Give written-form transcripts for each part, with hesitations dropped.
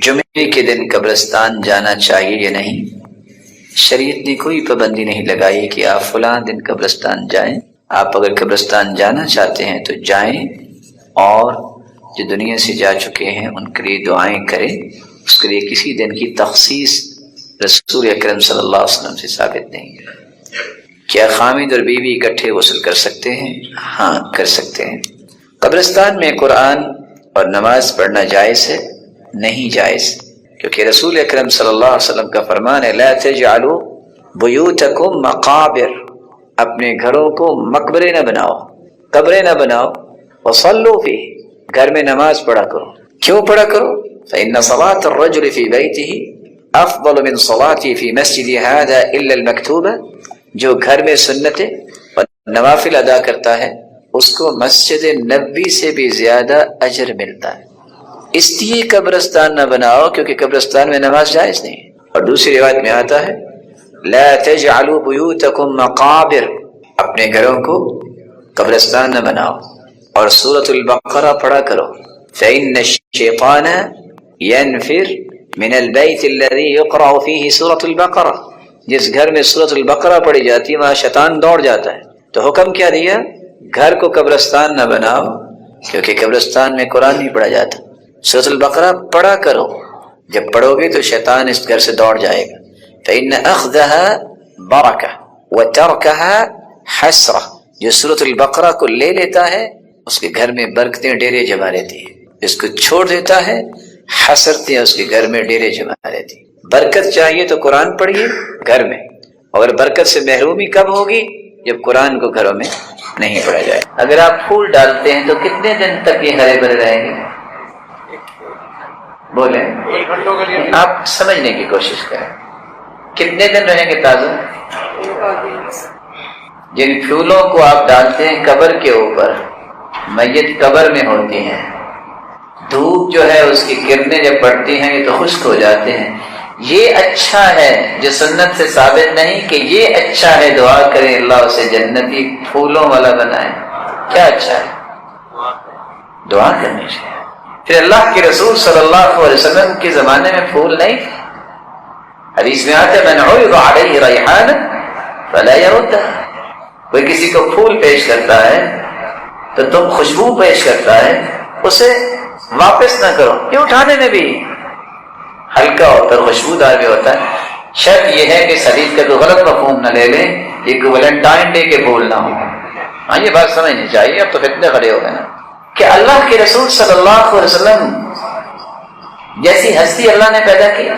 جمعے کے دن قبرستان جانا چاہیے یا نہیں؟ شریعت نے کوئی پابندی نہیں لگائی کہ آپ فلاں دن قبرستان جائیں۔ آپ اگر قبرستان جانا چاہتے ہیں تو جائیں، اور جو دنیا سے جا چکے ہیں ان کے لیے دعائیں کریں۔ اس کے لیے کسی دن کی تخصیص رسول اکرم صلی اللہ علیہ وسلم سے ثابت نہیں ہے۔ کیا خامد اور بیوی اکٹھے غسل کر سکتے ہیں؟ ہاں، کر سکتے ہیں۔ قبرستان میں قرآن اور نماز پڑھنا جائز ہے؟ نہیں جائز، کیونکہ رسول اکرم صلی اللہ علیہ وسلم کا فرمان ہے لا تجعلوا بیوتکم مقابر، اپنے گھروں کو مقبرے نہ بناؤ، قبریں نہ بناؤ۔ وصلوا فیہ، گھر میں نماز پڑھا کرو۔ کیوں پڑھا کرو؟ فإن صلاة الرجل في بيته افضل من صلاته في مسجد هذا الا المكتوبة، جو گھر میں سنتیں اور نوافل ادا کرتا ہے اس کو مسجد نبوی سے بھی زیادہ اجر ملتا ہے۔ اس لیے قبرستان نہ بناؤ کیونکہ قبرستان میں نماز جائز نہیں۔ اور دوسری روایت میں آتا ہے لا تجعلوا بیوتکم مقابر، اپنے گھروں کو قبرستان نہ بناؤ۔ اور سورۃ البقرہ پڑھا کرو فإن الشیطان ينفر من البيت الذي يقرأ فيه سورۃ البقرہ، جس گھر میں سورۃ البقرہ پڑھی جاتی ہے وہاں شیطان دوڑ جاتا ہے۔ تو حکم کیا دیا؟ گھر کو قبرستان نہ بناؤ کیونکہ قبرستان میں قرآن نہیں پڑھا جاتا۔ سورۃ البقرہ پڑھا کرو، جب پڑھو گے تو شیطان اس گھر سے دوڑ جائے گا۔ فإن أخذها برکہ وترکها حسرہ، جو سورۃ البقرہ کو لے لیتا ہے اس کے گھر میں برکتیں ڈیرے جما لیتی ہیں، اس کو چھوڑ دیتا ہے حسرتیں اس کے گھر میں ڈیرے جما لیتی ہیں۔ برکت چاہیے تو قرآن پڑھیے گھر میں، اور برکت سے محرومی کب ہوگی؟ جب قرآن کو گھروں میں نہیں پڑھا جائے۔ اگر آپ پھول ڈالتے ہیں تو کتنے دن تک یہ ہرے بھرے رہیں گے؟ بولیں، آپ سمجھنے کی کوشش کریں، کتنے دن رہیں گے تازہ؟ جن پھولوں کو آپ ڈالتے ہیں قبر کے اوپر، میت قبر میں ہوتی ہیں، دھوپ جو ہے اس کی کرنیں جب پڑتی ہیں یہ تو خشک ہو جاتے ہیں۔ یہ اچھا ہے جو سنت سے ثابت نہیں کہ یہ اچھا ہے دعا کریں اللہ اسے جنتی پھولوں والا بنائے۔ کیا اچھا ہے؟ دعا کرنی چاہیے۔ پھر اللہ کے رسول صلی اللہ علیہ وسلم کے زمانے میں پھول نہیں، حدیث میں آتا ہے من عرض علیہ ریحان فلا یردها، کوئی کسی کو پھول پیش کرتا ہے تو تم خوشبو پیش کرتا ہے اسے واپس نہ کرو۔ یہ اٹھانے میں بھی ہلکا ہوتا ہے، خوشبودار بھی ہوتا ہے۔ شرط یہ ہے کہ حدیث کا کوئی غلط مفہوم نہ لے لیں، یہ کوئی ویلنٹائن ڈے کے پھول نہ ہو۔ ہاں یہ بات سمجھنی چاہیے، اب تو فتنے کھڑے ہو گئے نا کہ اللہ کے رسول صلی اللہ علیہ وسلم جیسی ہستی اللہ نے پیدا کی،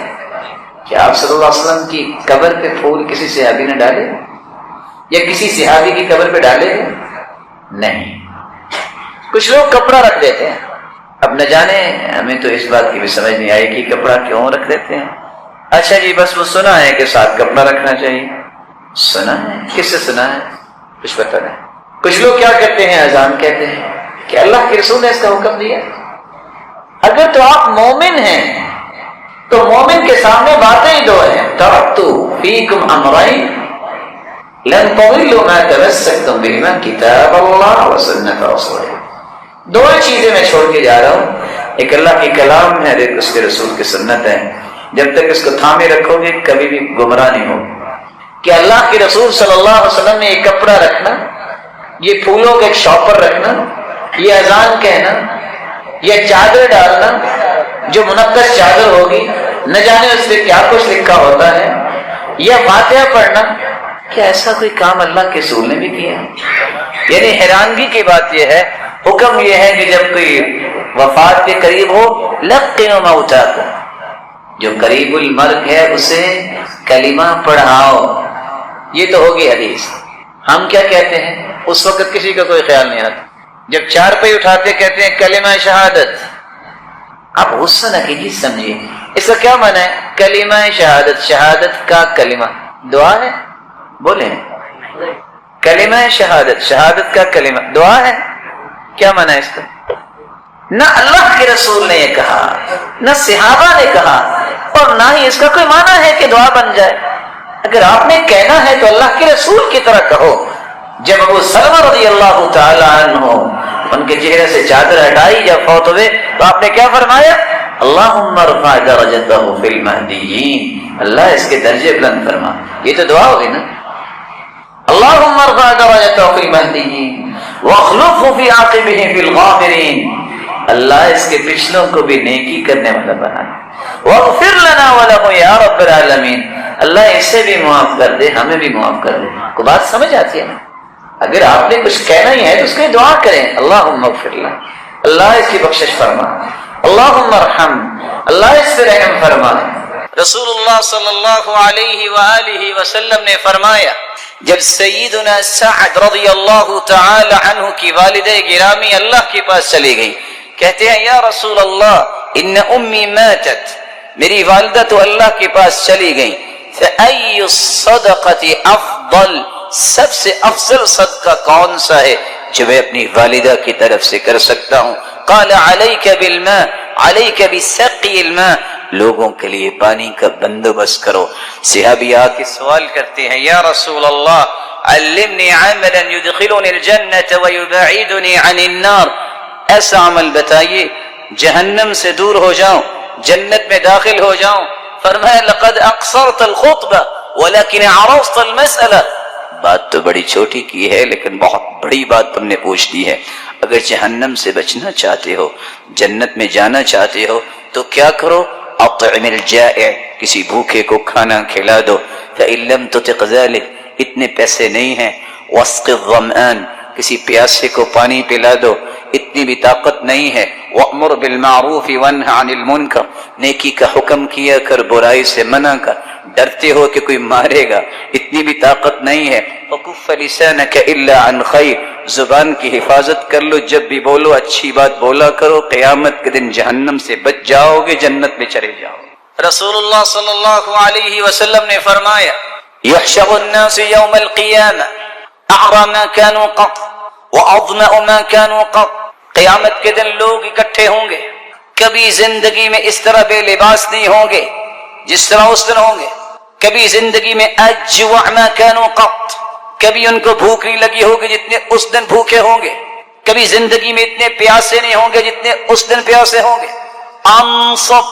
کہ آپ صلی اللہ علیہ وسلم کی قبر پہ پھول کسی صحابی نے ڈالے یا کسی صحابی کی قبر پہ ڈالے؟ نہیں۔ کچھ لوگ کپڑا رکھ دیتے ہیں، اب نہ جانے ہمیں تو اس بات کی بھی سمجھ نہیں آئی کہ کپڑا کیوں رکھ دیتے ہیں۔ اچھا جی، بس وہ سنا ہے کہ ساتھ کپڑا رکھنا چاہیے۔ سنا ہے؟ کس سے سنا ہے؟ کچھ پتہ نہیں۔ کچھ لوگ کیا کرتے ہیں، اذان کہتے ہیں کہ اللہ کے رسول نے اس کا حکم دیا۔ اگر تو آپ مومن ہیں تو مومن کے سامنے باتیں ہی دو ہیں، ترکت فیکم امرین لن تضلوا ما تمسکتم بہما کتاب اللہ وسنت رسولہ، دو چیزیں میں چھوڑ کے جا رہا ہوں، ایک اللہ کی کلام ہے، ایک اس کے رسول کی سنت ہے۔ جب تک اس کو تھامے رکھو گے کبھی بھی گمراہ نہیں ہو۔ کہ اللہ کے رسول صلی اللہ علیہ وسلم نے یہ کپڑا رکھنا، یہ پھولوں کا ایک شاپر رکھنا، یہ اذان کہنا، یہ چادر ڈالنا جو منقش چادر ہوگی، نہ جانے اس پہ کیا کچھ لکھا ہوتا ہے، یا فاتحہ پڑھنا، کیا ایسا کوئی کام اللہ کے رسول نے بھی کیا؟ یعنی حیرانگی کی بات یہ ہے، حکم یہ ہے کہ جب کوئی وفات کے قریب ہو لقنوا موتاکم، جو قریب المرگ ہے اسے کلمہ پڑھاؤ۔ یہ تو ہوگی حدیث۔ ہم کیا کہتے ہیں؟ اس وقت کسی کا کوئی خیال نہیں آتا، جب چار پہ اٹھاتے کہتے ہیں کلمہ شہادت۔ آپ غصہ نہ کیجیے، سمجھیے اس کا کیا معنی ہے؟ کلمہ شہادت، شہادت کا کلمہ دعا ہے؟ بولیں، کلمہ شہادت، شہادت کا کلمہ دعا ہے؟ کیا معنی ہے اس کا؟ نہ اللہ کے رسول نے یہ کہا، نہ صحابہ نے کہا، اور نہ ہی اس کا کوئی معنی ہے کہ دعا بن جائے۔ اگر آپ نے کہنا ہے تو اللہ کے رسول کی طرح کہو۔ جب ابو سلمہ رضی اللہ تعالی عنہ ان کے چہرے سے چادر ہٹائی جب فوت ہوئے تو آپ نے کیا فرمایا؟ اللہم ارفع درجتہ فی المہدیین، اللہ اس کے درجے بلند فرما. یہ تو دعا ہوگی نا. اللہم ارفع درجتہ فی المہدیین واخلفہ فی عاقبہ فی الغابرین، اللہ اس کے پچھلوں کو بھی نیکی کرنے والا بنا. واغفر لنا ولہ یا رب العالمین، اللہ اسے بھی معاف کر دے، ہمیں بھی معاف کر دے. کو بات سمجھ آتی ہے نا؟ اگر آپ نے کچھ کہنا ہی ہے تو اس کے دعا کریں، اللہم اغفر لنا، اللہ اس کی بخشش فرما، اللہم ارحم، اللہ اس پہ رحم فرما. رسول اللہ صلی اللہ علیہ وآلہ وسلم نے فرمایا، جب سیدنا سعد رضی اللہ تعالی عنہ کی والدہ گرامی اللہ کے پاس چلی گئی، کہتے ہیں یا رسول اللہ ان امی ماتت، میری والدہ تو اللہ کے پاس چلی گئی، فأی الصدقۃ افضل، سب سے افضل صدقہ کون سا ہے جو میں اپنی والدہ کی طرف سے کر سکتا ہوں؟ قال علیک بالماء، علیک بسقی الماء، لوگوں کے لیے پانی کا بندوبست کرو. صحابی آ کے سوال کرتے ہیں یا رسول اللہ علمنی عملا یدخلنی الجنة ویبعدنی عن النار، ایسا عمل بتائیے جہنم سے دور ہو جاؤں، جنت میں داخل ہو جاؤں. فرمایا لقد اقصرت الخطبہ ولكن عرضت المسألہ، بات تو بڑی چھوٹی کی ہے لیکن بہت بڑی بات تم نے پوچھ دی ہے. اگر جہنم سے بچنا چاہتے ہو، جنت میں جانا چاہتے ہو تو کیا کرو؟ اطعم الجائع، کسی بھوکے کو کھانا کھلا دو. فإن لم تطق ذلك، اتنے پیسے نہیں ہیں. واسق الظمآن، کسی پیاسے کو پانی پلا دو، اتنی بھی طاقت نہیں ہے. وأمر بالمعروف وانہ عن المنکر، نیکی کا حکم کیا کر، برائی سے منع کر. ڈرتے ہو کہ کوئی مارے گا، اتنی بھی طاقت نہیں ہے. وکف لسانک الا عن خیر، زبان کی حفاظت کر لو، جب بھی بولو اچھی بات بولا کرو، قیامت کے دن جہنم سے بچ جاؤ گے، جنت میں چلے جاؤ. رسول اللہ صلی اللہ علیہ وسلم نے فرمایا یحشر الناس یوم القیامہ اعری ما كانوا قط واظمأ ما كانوا قط، قیامت کے دن لوگ اکٹھے ہوں گے، کبھی زندگی میں اس طرح بے لباس نہیں ہوں گے جس طرح اس دن ہوں گے. کبھی زندگی میں اجوع ما كانوا قط، کبھی ان کو بھوک نہیں لگی ہوگی جتنے اس دن بھوکے ہوں گے. کبھی زندگی میں اتنے پیاسے نہیں ہوں گے جتنے اس دن پیاسے ہوں گے. انصب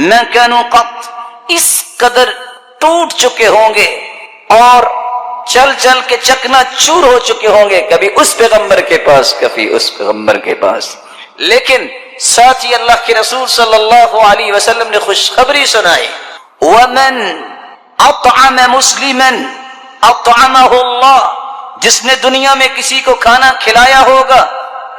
ما كانوا قط، اس قدر ٹوٹ چکے ہوں گے اور چل چل کے چکنا چور ہو چکے ہوں گے، کبھی اس پیغمبر کے پاس کبھی اس پیغمبر کے پاس. لیکن ساتھ ہی اللہ کے رسول صلی اللہ علیہ وسلم نے خوشخبری سنائی، ومن اطعم مسلما اطعمہ اللہ، جس نے دنیا میں کسی کو کھانا کھلایا ہوگا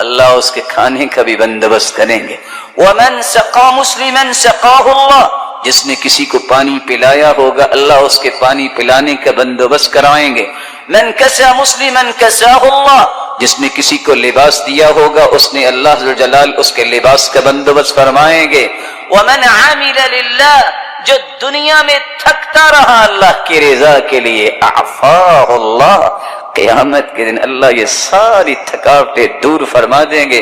اللہ اس کے کھانے کا بھی بندوبست کریں گے. ومن سقا مسلما سقاہ اللہ، جس نے کسی کو پانی پلایا ہوگا اللہ اس کے پانی پلانے کا بندوبست کرائیں گے. من کسا مسلما کساہ اللہ، جس نے کسی کو لباس دیا ہوگا اس نے اللہ ذو الجلال اس کے لباس کا بندوبست فرمائیں گے. ومن عامل للہ، جو دنیا میں تھکتا رہا اللہ کی رضا کے لیے، اعفاہ اللہ، قیامت کے دن اللہ یہ ساری تھکاوٹیں دور فرما دیں گے.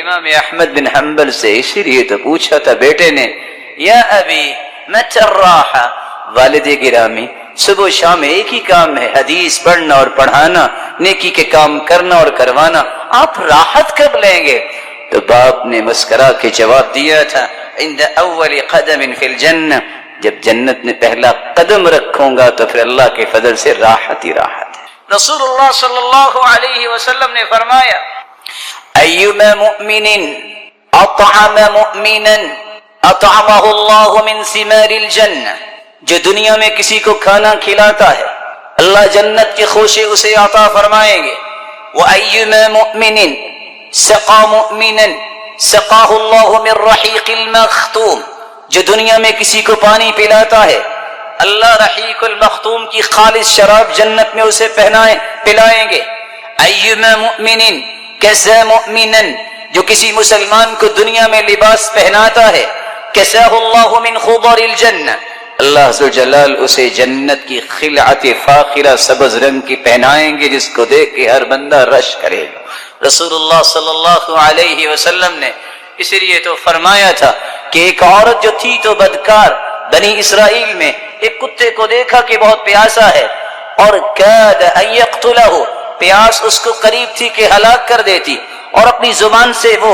امام احمد بن حنبل سے اسی لیے تو پوچھا تھا بیٹے نے، یا ابی متی الراحہ، والد گرامی صبح و شام ایک ہی کام ہے، حدیث پڑھنا اور پڑھانا، نیکی کے کام کرنا اور کروانا، آپ راحت کب لیں گے؟ تو باپ نے مسکرا کے جواب دیا تھا، عند اول قدم فی الجنہ، جب جنت میں پہلا قدم رکھوں گا تو پھر اللہ کے فضل سے راحت ہی راحت ہے. رسول اللہ صلی اللہ علیہ وسلم نے فرمایا ایما مؤمن اطعم مؤمنا اطعمہ اللہ من ثمار الجنہ، جو دنیا میں کسی کو کھانا کھلاتا ہے اللہ جنت کے خوشے اسے عطا فرمائیں گے. وَأَيُّمَا مُؤْمِنٍ سَقَى مُؤْمِنًا سَقَاهُ اللَّهُ مِنْ رَحِيقِ الْمَخْتُومِ، جو دنیا میں کسی کو پانی پلاتا ہے اللہ رحیق المختوم کی خالص شراب جنت میں اسے پلائیں گے. ایما مؤمن کسا مؤمنا، جو کسی مسلمان کو دنیا میں لباس پہناتا ہے کساہ اللہ من خضر الجنہ، اللہ ذو جلال اسے جنت کی خلعت فاخرہ سبز رنگ کی پہنائیں گے جس کو دیکھ کے ہر بندہ رش کرے گا. رسول اللہ صلی اللہ علیہ وسلم نے اس لیے تو فرمایا تھا کہ ایک عورت جو تھی تو بدکار، بنی اسرائیل میں ایک کتے کو دیکھا کہ بہت پیاسا ہے اور کاد ان یقتلہ، پیاس اس کو قریب تھی کہ ہلاک کر دیتی، اور اپنی زبان سے وہ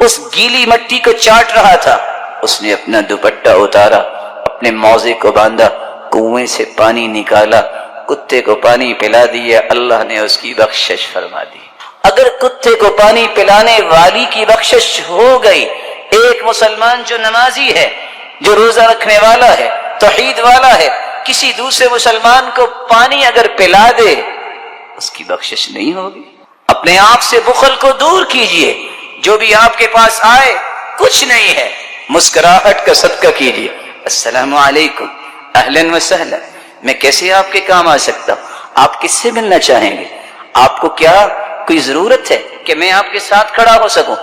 اس گیلی مٹی کو چاٹ رہا تھا. اس نے اپنا دوپٹہ اتارا، اپنے موزے کو باندھا، کنویں سے پانی نکالا، کتے کو پانی پلا دیا، اللہ نے اس کی بخشش فرما دی۔ اگر کتے کو پانی پلانے والی کی بخشش ہو گئی، ایک مسلمان جو نمازی ہے، جو روزہ رکھنے والا ہے، توحید والا ہے، کسی دوسرے مسلمان کو پانی اگر پلا دے، اس کی بخشش نہیں ہوگی۔ اپنے آپ سے بخل کو دور کیجئے، جو بھی آپ کے پاس آئے کچھ نہیں ہے، مسکراہٹ کا صدقہ کیجئے، السلام علیکم، اہلاً و سہلاً، میں کیسے آپ کے کام آ سکتا ہوں؟ آپ کس سے ملنا چاہیں گے؟ آپ کو کیا کوئی ضرورت ہے کہ میں آپ کے ساتھ کھڑا ہو سکوں؟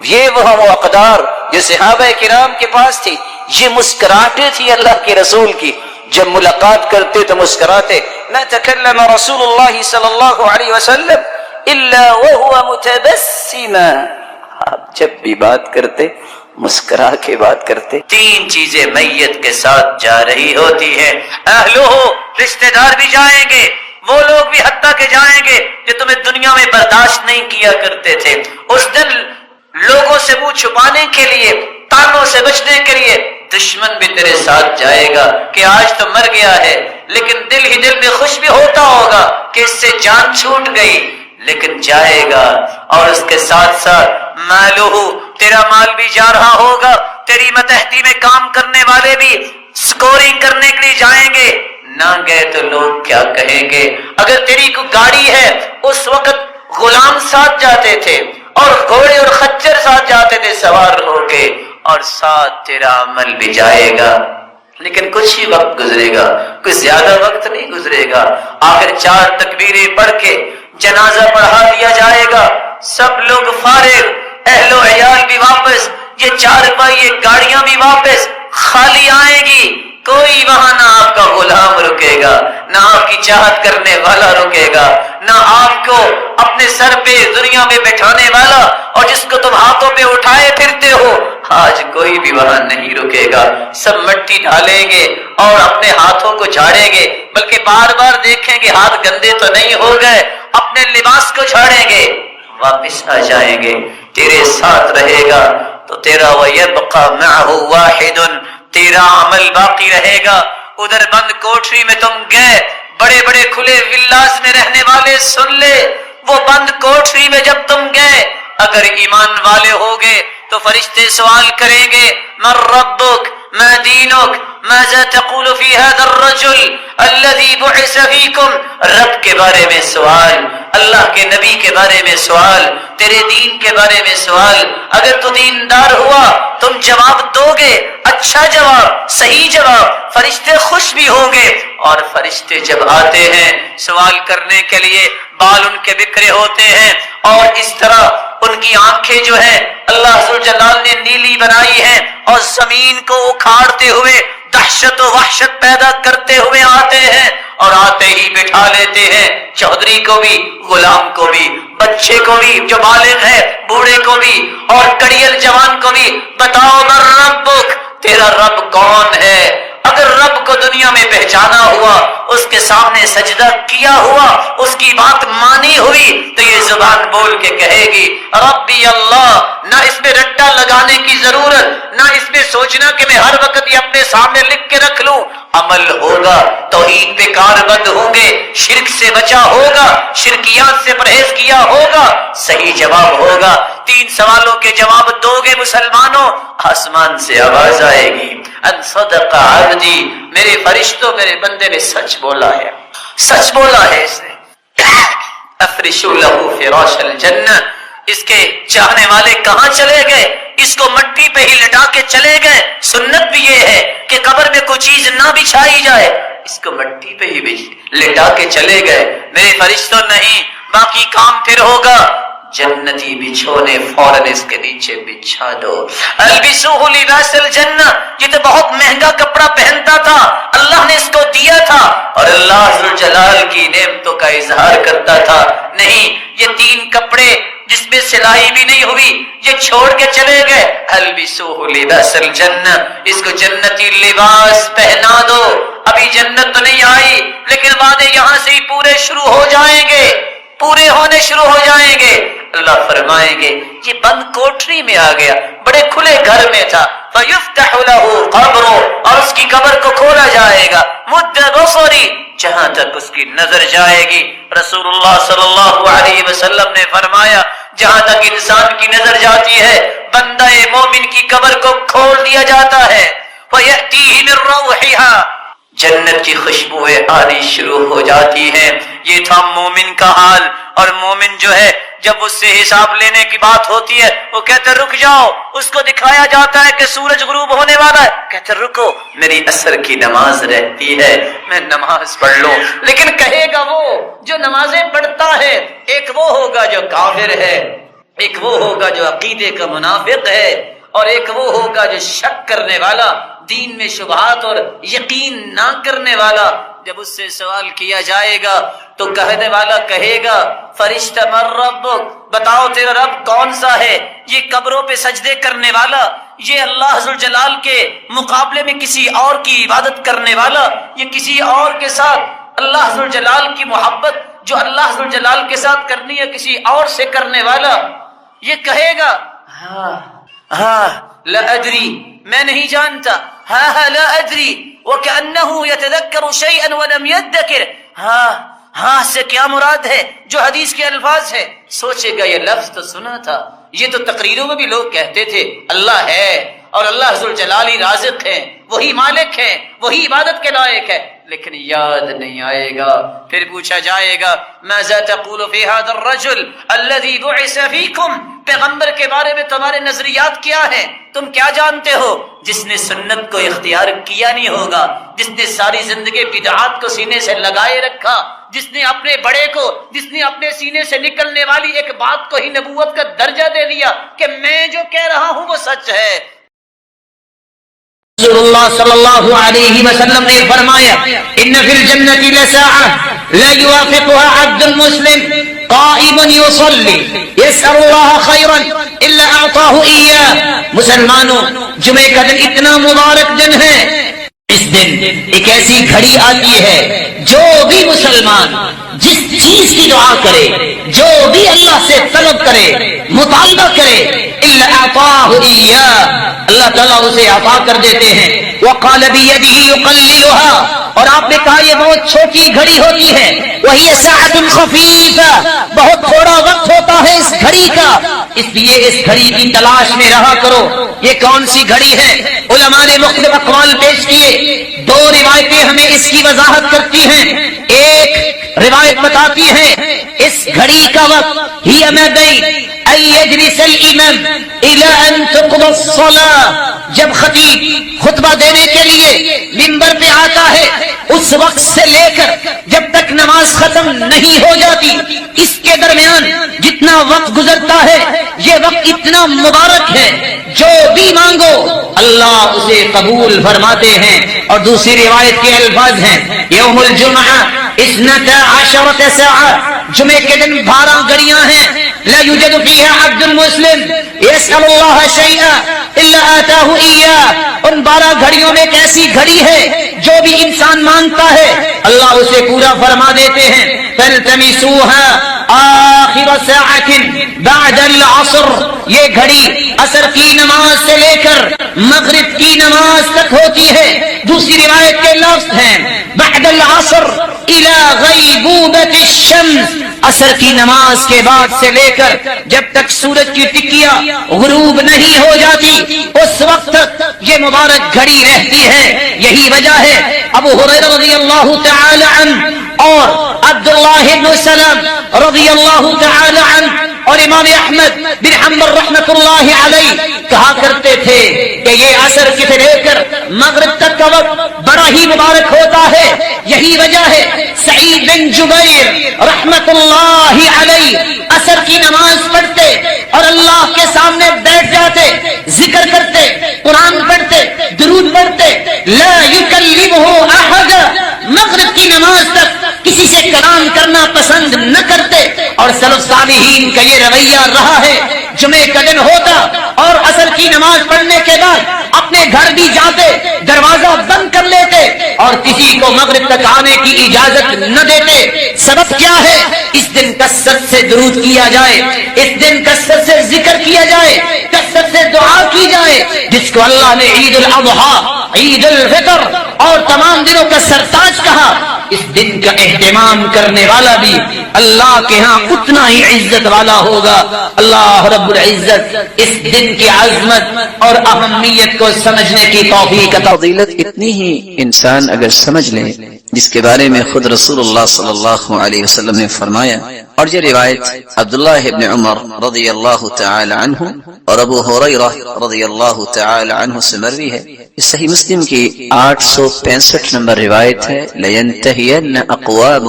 یہ وہ اقدار جو صحابہ کرام کے پاس تھی، یہ مسکراہٹیں تھی اللہ کے رسول کی، جب ملاقات کرتے تو مسکراتے۔ ما تکلم رسول اللہ صلی اللہ علیہ وسلم الا وهو متبسما، آپ جب بھی بات کرتے مسکرا کے بات کرتے۔ تین چیزیں میت کے ساتھ جا رہی ہوتی ہیں، اہلو، رشتہ دار بھی جائیں گے، وہ لوگ بھی حتیٰ کہ جائیں گے جو تمہیں دنیا میں برداشت نہیں کیا کرتے تھے۔ اس دن لوگوں سے منہ چھپانے کے لیے، تانوں سے بچنے کے لیے دشمن بھی تیرے ساتھ جائے گا کہ آج تو مر گیا ہے، لیکن دل ہی دل میں خوش بھی ہوتا ہوگا کہ اس سے جان چھوٹ گئی، لیکن جائے گا۔ اور اس کے ساتھ ساتھ مالہ، تیرا مال بھی جا رہا ہوگا، تیری متحدی میں کام کرنے والے بھی سکورنگ کرنے کے لیے جائیں گے، نہ گئے تو لوگ کیا کہیں گے۔ اگر تیری کوئی گاڑی ہے، اس وقت غلام ساتھ جاتے تھے اور گھوڑے اور خچر ساتھ جاتے تھے سوار ہو کے، اور ساتھ تیرا عمل بھی جائے گا، لیکن کچھ ہی وقت گزرے گا، کوئی زیادہ وقت نہیں گزرے گا۔ آخر 4 تکبیریں پڑھ کے جنازہ پڑھا دیا جائے گا، سب لوگ فارغ، اہل و عیال بھی واپس، یہ 4 پہیے گاڑیاں بھی واپس، خالی آئیں گی، کوئی وہاں نہ آپ کا غلام رکے گا، نہ آپ کی چاہت کرنے والا رکے گا، نہ آپ کو اپنے سر پہ دنیا میں بٹھانے والا اور جس کو تم ہاتھوں پہ اٹھائے پھرتے ہو، آج کوئی بھی وہاں نہیں رکے گا۔ سب مٹی ڈالیں گے اور اپنے ہاتھوں کو جھاڑیں گے، بلکہ بار بار دیکھیں گے ہاتھ گندے تو نہیں ہو گئے، اپنے لباس کو جھاڑیں گے، واپس آ جائیں گے، تیرے ساتھ رہے گا تو تیرا وَيَبْقَى مَعَهُ وَاحِدٌ، تیرا عمل باقی رہے گا۔ ادھر بند کوٹری میں تم گئے، بڑے بڑے کھلے ولاز میں رہنے والے سن لے، وہ بند کوٹری میں جب تم گئے، اگر ایمان والے ہوگے تو فرشتے سوال کریں گے، من ربک، ما دینک، ماذا تقول فی هذا الرجل الذي بعث فیکم، رب کے بارے میں سوال، اللہ کے نبی کے بارے میں سوال، تیرے دین کے بارے میں سوال۔ اگر تو دیندار ہوا تم جواب دو گے، اچھا جواب، صحیح جواب، فرشتے خوش بھی ہوں گے۔ اور فرشتے جب آتے ہیں سوال کرنے کے لیے، بال ان کے بکھرے ہوتے ہیں، اور اس طرح ان کی آنکھیں جو ہیں اللہ ذوالجلال نے نیلی بنائی ہیں، اور زمین کو اکھاڑتے ہوئے دہشت و وحشت پیدا کرتے ہوئے آتے ہیں، اور آتے ہی بٹھا لیتے ہیں چودھری کو بھی، غلام کو بھی، بچے کو بھی جو بالغ ہے، بوڑھے کو بھی، اور کڑیل جوان کو بھی۔ بتاؤ من ربک، تیرا رب کون ہے؟ اگر رب کو دنیا میں پہچانا ہوا، اس کے سامنے سجدہ کیا ہوا، اس کی بات مانی ہوئی، تو یہ زبان بول کے کہے گی ربی اللہ۔ نہ اس میں رٹا لگانے کی ضرورت، نہ اس میں سوچنا کہ میں ہر وقت یہ اپنے سامنے لکھ کے رکھ لوں۔ عمل ہوگا، توحید پہ کاربند ہوں گے، شرک سے بچا ہوگا، شرکیات سے پرہیز کیا ہوگا، صحیح جواب ہوگا۔ 3 سوالوں کے جواب دو گے مسلمانوں، آسمان سے آواز آئے گی ان صدق عبدی، میرے فرشتوں، میرے بندے نے سچ بولا ہے، سچ بولا ہے اس نے۔ افرشوا لہ فراش الجنہ، اس کے چاہنے والے کہاں چلے گئے؟ اس کو مٹی پہ ہی لٹا کے چلے گئے۔ سنت بھی یہ ہے کہ قبر میں کوئی چیز نہ بچھائی جائے، اس کو مٹی پہ ہی لٹا کے چلے گئے۔ میرے فرشتوں نہیں، باقی کام پھر ہوگا۔ جنتی بچھونے فوراً اس کے نیچے بچھا دو۔ البسوہ لباس الجنہ، یہ تو بہت مہنگا کپڑا پہنتا تھا، اللہ نے اس کو دیا تھا اور اللہ ذوالجلال کی نعمتوں کا اظہار کرتا تھا۔ نہیں، یہ 3 کپڑے جس میں سلائی بھی نہیں ہوئی یہ چھوڑ کے چلے گئے۔ البسوہ لباس الجنہ، اس کو جنتی لباس پہنا دو۔ ابھی جنت تو نہیں آئی، لیکن وعدے یہاں سے ہی پورے شروع ہو جائیں گے، پورے ہونے شروع ہو جائیں گے۔ اللہ فرمائیں گے یہ بند کوٹری میں آ گیا، بڑے کھلے گھر میں تھا، فَيُفْتَحُ لَهُ قَبْرُ، اور اس کی قبر کو کھولا جائے گا، مُدَّ بَصَرِ، جہاں تک اس کی نظر جائے گی۔ رسول اللہ صلی اللہ علیہ وسلم نے فرمایا جہاں تک انسان کی نظر جاتی ہے بندہ مومن کی قبر کو کھول دیا جاتا ہے، فَيَأْتِيهِ مِن رَوْحِهَا، جنت کی خوشبوئیں آنی شروع ہو جاتی ہیں۔ یہ تھا مومن کا حال۔ اور مومن جو ہے جب اس سے حساب لینے کی بات ہوتی ہے وہ کہتے رک جاؤ، اس کو دکھایا جاتا ہے کہ سورج غروب ہونے والا ہے، کہتے رکو میری عصر کی نماز رہتی ہے میں نماز پڑھ لوں۔ لیکن کہے گا وہ جو نمازیں پڑھتا ہے، ایک وہ ہوگا جو کافر ہے، ایک وہ ہوگا جو عقیدے کا منافق ہے، اور ایک وہ ہوگا جو شک کرنے والا، دین میں شبہات اور یقین نہ کرنے والا۔ جب اس سے سوال کیا جائے گا تو کہنے والا کہے گا فرشتہ من ربک، بتاؤ تیرا رب کون سا ہے؟ یہ قبروں پہ سجدے کرنے والا، یہ اللہ ذوالجلال کے مقابلے میں کسی اور کی عبادت کرنے والا، یہ کسی اور کے ساتھ اللہ ذوالجلال کی محبت جو اللہ ذوالجلال کے ساتھ کرنی ہے کسی اور سے کرنے والا، یہ کہے گا ہاں لا ادری، میں نہیں جانتا، ہاں لا ادری، وَكَأَنَّهُ يَتَذَكَّرُ شَيْئًا وَلَمْ يَذَّكِرْ، ہاں سے کیا مراد ہے؟ جو حدیث کے الفاظ ہے، سوچے گا یہ لفظ تو سنا تھا، یہ تو تقریروں میں بھی لوگ کہتے تھے اللہ ہے اور اللہ ذوالجلال ہی رازق ہے، وہی مالک ہے، وہی عبادت کے لائق ہے، لیکن یاد نہیں آئے گا۔ پھر پوچھا جائے گا ماذا تقول فی هذا الرجل الذي بعث فیکم، پیغمبر کے بارے میں تمہارے نظریات کیا ہیں، تم کیا جانتے ہو؟ جس نے سنت کو اختیار کیا نہیں ہوگا، جس نے ساری زندگی بدعات کو سینے سے لگائے رکھا، جس نے اپنے بڑے کو، جس نے اپنے سینے سے نکلنے والی ایک بات کو ہی نبوت کا درجہ دے دیا کہ میں جو کہہ رہا ہوں وہ سچ ہے۔ رسول اللہ صلی اللہ علیہ وسلم نے فرمایا ان فی الجنۃ لساعة لا يوافقها عبد مسلم قائم يصلي يسأل الله خيرا الا اعطاه اياه۔ مسلمانوں، جمعہ کا دن اتنا مبارک دن ہے، اس دن ایک ایسی گھڑی آتی ہے جو بھی مسلمان جس چیز کی دعا کرے، جو بھی اللہ سے طلب کرے، مطالبہ کرے، الا اعطاه اياه، اللہ تعالیٰ اسے عطا کر دیتے ہیں۔ وقال بيده يقللها، اور آپ نے کہا یہ بہت چھوٹی گھڑی ہوتی ہے، وہی ساعۃ خفیفہ، بہت تھوڑا وقت ہوتا ہے اس گھڑی کا، اس لیے اس گھڑی کی تلاش میں رہا کرو۔ یہ کون سی گھڑی ہے؟ علماء نے مختلف اقوال پیش کیے، دو روایتیں ہمیں اس کی وضاحت کرتی ہیں۔ ایک روایت بتاتی ہے اس گھڑی کا وقت ہی ما بین ان یجلس الامام الى ان تقضى الصلاة، جب خطیب خطبہ دینے کے لیے منبر پہ آتا ہے اس وقت سے لے کر جب تک نماز ختم نہیں ہو جاتی، اس کے درمیان جتنا وقت گزرتا ہے یہ وقت اتنا مبارک ہے، جو بھی مانگو اللہ اسے قبول فرماتے ہیں۔ اور دوسری روایت کے الفاظ ہیں یوم الجمعہ 12 ساعة، جمعے کے دن 12 گھڑیاں ہیں، لا یوجد فیہا عبد مسلم یسأل اللہ شیئا الا آتاہ ایاہ، ان 12 گھڑیوں میں ایک ایسی گھڑی ہے جو بھی انسان مانگتا ہے اللہ اسے پورا فرما دیتے ہیں۔ فالتمسوها آخر ساعة بعد العصر، یہ گھڑی عصر کی نماز سے لے کر مغرب کی نماز تک ہوتی ہے۔ دوسری روایت کے لفظ ہیں بعد العصر الى غیبوبة الشمس، عصر کی نماز کے بعد سے لے کر جب تک سورج کی ٹکیا غروب نہیں ہو جاتی اس وقت تک یہ مبارک گھڑی رہتی ہے۔ یہی وجہ ہے ابو ہریرہ رضی اللہ تعالی عنہ اور عبداللہ بن سلام رضی اللہ تعالی عنہ اور امام احمد بن حنبل رحمۃ اللہ علیہ کہا کرتے تھے کہ یہ عصر سے لے کر مغرب تک کا وقت بڑا ہی مبارک ہوتا ہے۔ یہی وجہ ہے سعید بن جبیر رحمۃ اللہ علیہ عصر کی نماز پڑھتے اور اللہ کے سامنے بیٹھ جاتے، ذکر کرتے، قرآن پڑھتے، درود پڑھتے، لا یکلمہ احد، مغرب کی نماز تک کسی سے کلام کرنا پسند نہ کرتے۔ اور سلف صالحین کا یہ رویہ رہا ہے، جمعے کا دن ہوتا اور عصر کی نماز پڑھنے کے بعد اپنے گھر بھی جاتے، دروازہ بند کر لیتے اور اور کسی کو مغرب تک آنے کی اجازت نہ دیتے۔ سبب کیا ہے؟ اس دن کثرت سے درود کیا جائے، اس دن کثرت سے ذکر کیا جائے، کثرت سے دعا کی جائے، جس کو اللہ نے عید الاضحیٰ، عید الفطر اور تمام دنوں کا سرتاج کہا۔ اس دن کا اہتمام کرنے والا بھی اللہ کے ہاں اتنا ہی عزت والا ہوگا۔ اللہ رب العزت اس دن کی عظمت اور اہمیت کو سمجھنے کی توفیق عطا۔ فضیلت اتنی ہی انسان اگر سمجھ لے جس کے بارے میں خود رسول اللہ صلی اللہ علیہ وسلم نے فرمایا، اور یہ روایت عبداللہ ابن عمر رضی اللہ تعالی عنہ اور ابو ہریرہ رضی اللہ تعالی عنہ سے مروی ہے۔ اس صحیح مسلم کی 865 نمبر روایت ہے۔ لَيَنْتَهِيَنَّ أَقْوَامٌ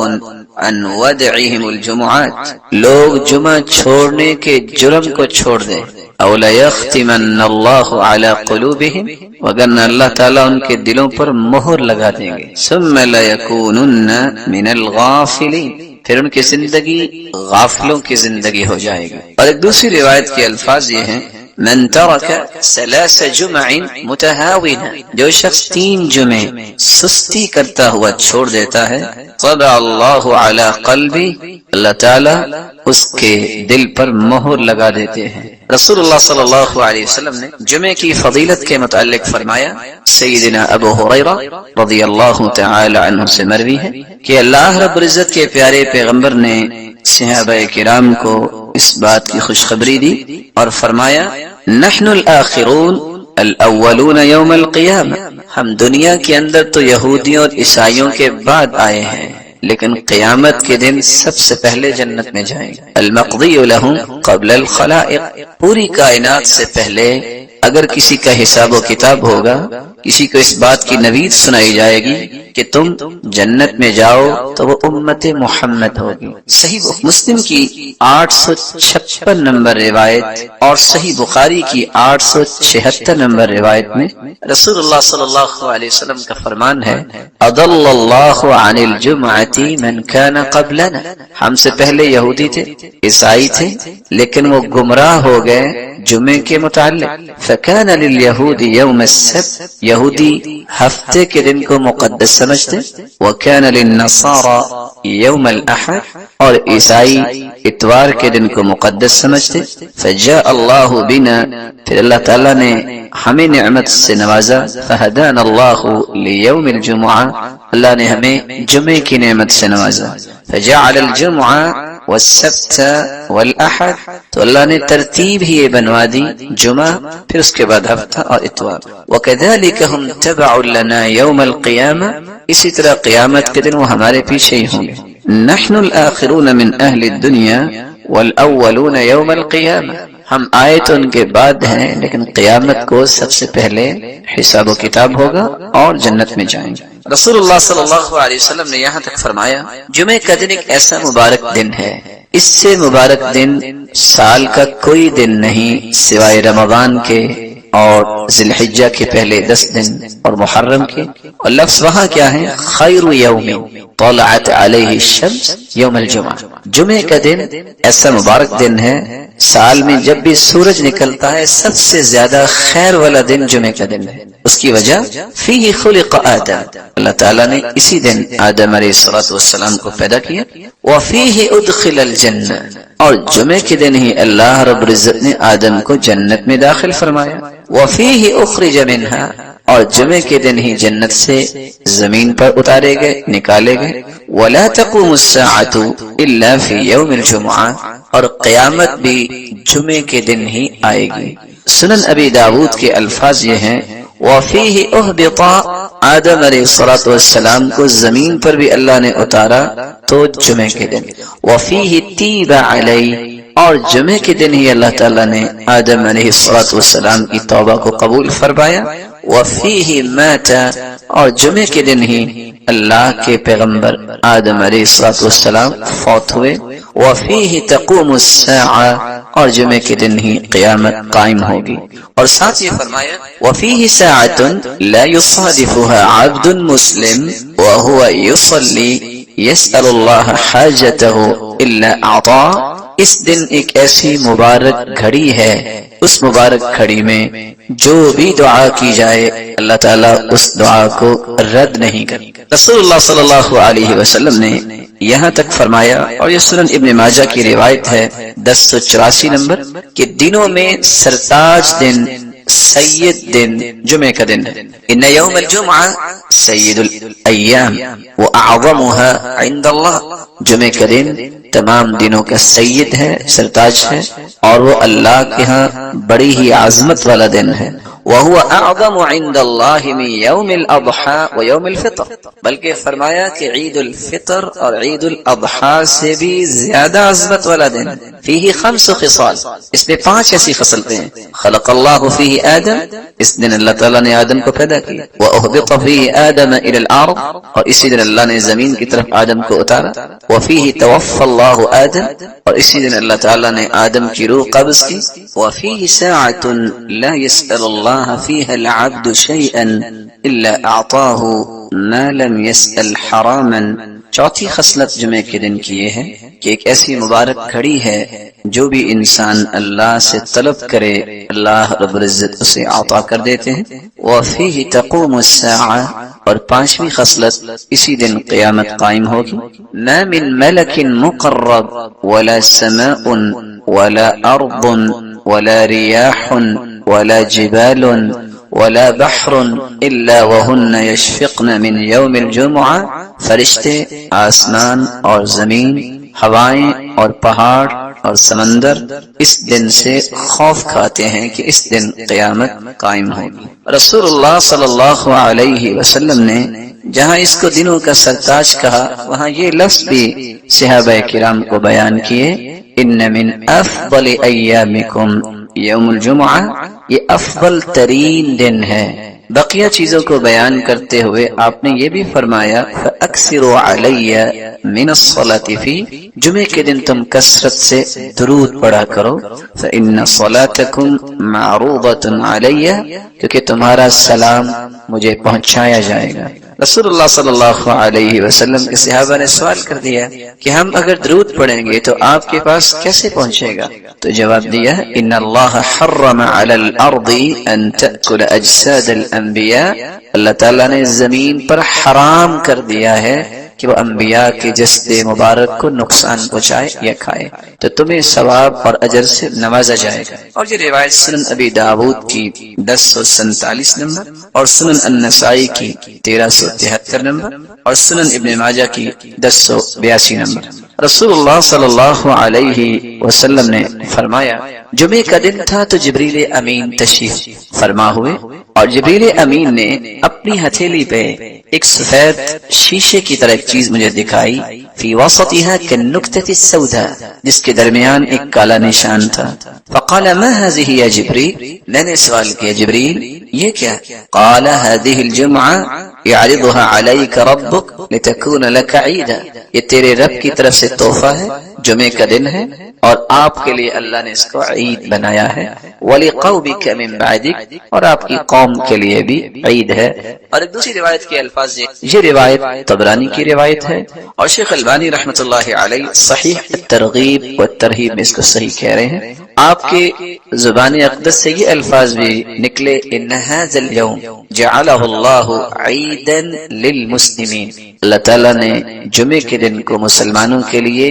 عَنْ وَدْعِهِمُ الْجُمُعَاتِ، لوگ جمعہ چھوڑنے کے جرم کو چھوڑ دیں۔ أَوْ لَيَخْتِمَنَّ اللَّهُ عَلَى قُلُوبِهِمْ، وگرنہ اللہ تعالیٰ ان کے دلوں پر مہر لگا دیں گے۔ ثُمَّ لَيَكُونُنَّ مِنَ الْغَافِلِينَ، پھر ان کی زندگی غافلوں کی زندگی ہو جائے گی۔ اور ایک دوسری روایت کے الفاظ یہ ہیں، من ترک 3 جمع متہاونا، جو شخص 3 جمعے سستی کرتا ہوا چھوڑ دیتا ہے، طبع اللہ علی قلبی، اللہ تعالی اس کے دل پر مہر لگا دیتے ہیں۔ رسول اللہ صلی اللہ علیہ وسلم نے جمعے کی فضیلت کے متعلق فرمایا، سیدنا ابو ہریرہ رضی اللہ تعالی عنہ سے مروی ہے کہ اللہ رب العزت کے پیارے پیغمبر نے صحابہ کرام کو اس بات کی خوشخبری دی اور فرمایا، نحن الآخرون الاولون یوم القیامہ، ہم دنیا کے اندر تو یہودیوں اور عیسائیوں کے بعد آئے ہیں، لیکن قیامت کے دن سب سے پہلے جنت میں جائیں گے۔ المقضی لهم قبل الخلائق، پوری کائنات سے پہلے اگر کسی کا حساب و کتاب ہوگا، کسی کو اس بات کی نوید سنائی جائے گی کہ تم جنت میں جاؤ، تو وہ امت محمد ہوگی۔ صحیح مسلم کی 856 نمبر روایت اور صحیح بخاری کی 876 نمبر روایت میں رسول اللہ صلی اللہ علیہ وسلم کا فرمان ہے، اضل اللہ عن الجمعۃ من کان قبلنا، ہم سے پہلے یہودی تھے، عیسائی تھے، لیکن وہ گمراہ ہو گئے جمعے کے متعلق۔ فکان لليهود يوم السبت، یہودی ہفتے کے دن کو مقدس سمجھتے، وكان للنصارى يوم الاحد، اور عیسائی اتوار کے دن کو مقدس سمجھتے۔ فجاء اللہ بنا، پھر اللہ تعالیٰ نے ہمیں نعمت سے نوازا، فہدانا اللہ لیوم الجمعہ، اللہ نے ہمیں جمعے کی نعمت سے نوازا۔ فجعل الجمعہ والسبت والاحد، تو اللہ نے ترتیب ہی بنوا دی، جمعہ پھر اس کے بعد ہفتہ اور اتوار۔ وكذلك هم تبع لنا يوم القيامة، اسی طرح قیامت کے دن وہ ہمارے پیچھے ہی ہوں گے۔ نحن الآخرون من اہل الدنیا والاولون يوم القيامة، ہم آئے تو ان کے بعد ہیں، لیکن قیامت کو سب سے پہلے حساب و کتاب ہوگا اور جنت میں جائیں گے۔ رسول اللہ صلی اللہ علیہ وسلم نے یہاں تک فرمایا، جمعہ کا دن ایک ایسا مبارک دن ہے، اس سے مبارک دن سال کا کوئی دن نہیں سوائے رمضان کے اور ذی الحجہ کے پہلے 10 دن اور محرم کے۔ اور لفظ وہاں کیا ہے؟ خیر یوم طلعت علیہ الشمس یوم الجمعہ، جمعے کا دن ایسا مبارک دن ہے، سال میں جب بھی سورج نکلتا ہے سب سے زیادہ خیر والا دن جمعے کا دن ہے۔ اس کی وجہ فیہ خلق آدم، اللہ تعالیٰ نے اسی دن آدم علیہ السلام کو پیدا کیا۔ وفیہ ادخل الجنہ، اور جمعے کے دن ہی اللہ رب العزت نے آدم کو جنت میں داخل فرمایا۔ وفیہ اخرج منہا، اور جمعے کے دن ہی جنت سے زمین پر اتارے گئے، نکالے گئے۔ ولا تقوم الساعۃ الا فی یوم الجمعہ، اور قیامت بھی جمعے کے دن ہی آئے گی۔ سنن ابی داود کے الفاظ یہ ہیں، وفیہ اہبط، آدم علیہ السلام کو زمین پر بھی اللہ نے اتارا تو جمعے کے دن۔ وفیہ تیب علی، اور جمعے کے دن ہی اللہ تعالیٰ نے آدم علیہ السلام کی توبہ کو قبول فرمایا۔ وفیہ مات، اور جمعے کے دن ہی اللہ کے پیغمبر آدم علیہ السلام فوت ہوئے۔ وفیہ تقوم الساعہ، اور جمعے کے دن ہی قیامت قائم ہوگی۔ اور ساتھ یہ فرمایا، وفیہ ساعۃ لا یصادفها عبد مسلم وهو يصلي یسأل اللہ حاجتہ الا اعطا، اس دن ایک ایسی مبارک گھڑی ہے، اس مبارک گھڑی میں جو بھی دعا کی جائے اللہ تعالیٰ اس دعا کو رد نہیں کرتا۔ رسول اللہ صلی اللہ علیہ وسلم نے یہاں تک فرمایا، اور یہ سنن ابن ماجہ کی روایت ہے 1084 نمبر، کہ دنوں میں سرتاج دن، سید دن جمعہ کا دن ہے۔ ان یوم الجمعہ سید الایام واعظمها عند اللہ، جمعہ کا دن تمام دنوں کا سید ہے، سرتاج ہے، اور وہ اللہ کے ہاں بڑی ہی عظمت والا دن ہے۔ وهو اعظم عند اللہ من یوم الاضحى ویوم الفطر، بلکہ فرمایا کہ عید الفطر اور عید الاضحیٰ سے بھی زیادہ عظمت والا دن۔ فیہ 5 خصال، اس میں 5 ایسی خصلتیں ہیں۔ خلق اللہ فیہ آدم، اس دن اللہ تعالیٰ نے آدم کو پیدا کیا۔ واہبط فیہ آدم الى الارض، اور اسی دن اللہ نے زمین کی طرف آدم کو اتارا۔ وفیہ توفى اللہ آدم، اور اسی دن اللہ تعالیٰ نے آدم کی روح قبض کی۔ وفیہ ساعة لا يسأل اللہ فيها العبد شيئا الا اعطاه ما لم يسأل حراما۔ چوتھی خصلت جمعہ کے دن کی یہ ہے کہ ایک ایسی مبارک گھڑی ہے جو بھی انسان اللہ سے طلب کرے اللہ رب العزت اسے عطا کر دیتے ہیں۔ وفیہ تقوم الساعة، اور 5ویں خصلت اسی دن قیامت قائم ہوگی۔ ما من ملک مقرب ولا سماء ولا ارض ولا ریاح ولا جبال ولا بحر الا وهن يشفقن من يوم الجمعہ، فرشتے، آسمان اور زمین، ہوائیں اور پہاڑ اور سمندر اس دن سے خوف کھاتے ہیں کہ اس دن قیامت قائم ہوگی۔ رسول اللہ صلی اللہ علیہ وسلم نے جہاں اس کو دنوں کا سرتاج کہا، وہاں یہ لفظ بھی صحابہ کرام کو بیان کیے، ان من افضل ایامکم یوم الجمعہ، یہ افضل ترین دن ہے۔ بقیہ چیزوں کو بیان کرتے ہوئے آپ نے یہ بھی فرمایا فَأَكْثِرُوا عَلَيَّ مِنَ الصَّلَاةِ فِي، جمعے کے دن تم کثرت سے درود پڑھا کرو، فَإِنَّ صَلَاتَكُمْ مَعْرُوضَةٌ عَلَيَّ، کیونکہ تمہارا سلام مجھے پہنچایا جائے گا۔ رسول اللہ صلی اللہ علیہ وسلم کے صحابہ نے سوال کر دیا کہ ہم اگر درود پڑھیں گے تو آپ کے پاس کیسے پہنچے گا؟ تو جواب دیا ان اللہ حرم علی الارض ان تأکل اجساد الانبیاء، اللہ تعالیٰ نے زمین پر حرام کر دیا ہے کہ وہ انبیاء کے جسد مبارک کو نقصان پہنچائے یا کھائے، تو تمہیں ثواب اور اجر سے نوازا جائے گا۔ اور یہ روایت سنن ابی داود کی 1047 نمبر، اور سنن النسائی کی 1373 نمبر، اور سنن ابن ماجہ کی 1082 نمبر۔ رسول اللہ صلی اللہ علیہ وسلم نے فرمایا جمعے کا دن تھا تو جبریل امین تشریف فرما ہوئے، اور جبریل امین نے اپنی ہتھیلی پہ ایک سفید شیشے کی طرح ایک چیز مجھے دکھائی، فی وسطها كالنكتة السوداء، جس کے درمیان ایک کالا نشان تھا۔ فقال ما هذه يا جبريل، میں نے سوال کیا جبریل یہ کیا؟ قال هذه الجمعة يعرضها عليك ربك لتكون لك عيدا، یہ تیرے رب کی طرف سے تحفہ ہے، جمعے کا دن ہے اور آپ کے لیے اللہ نے اس کو عید بنایا ہے، وَلِقَوْمِكَ مِن بَعْدِكَ، اور آپ کی قوم کے لیے بھی عید ہے۔ اور ایک دوسری روایت کے الفاظ یہ روایت طبرانی کی روایت ہے، اور شیخ البانی رحمۃ اللہ علیہ صحیح الترغیب والترہیب میں اس کو صحیح کہہ رہے ہیں۔ آپ کے زبان اقدس سے یہ الفاظ بھی نکلے ان هذا اليوم جعلہ اللہ عیدا للمسلمین، اللہ تعالیٰ نے جمعے کے دن کو مسلمانوں کے لیے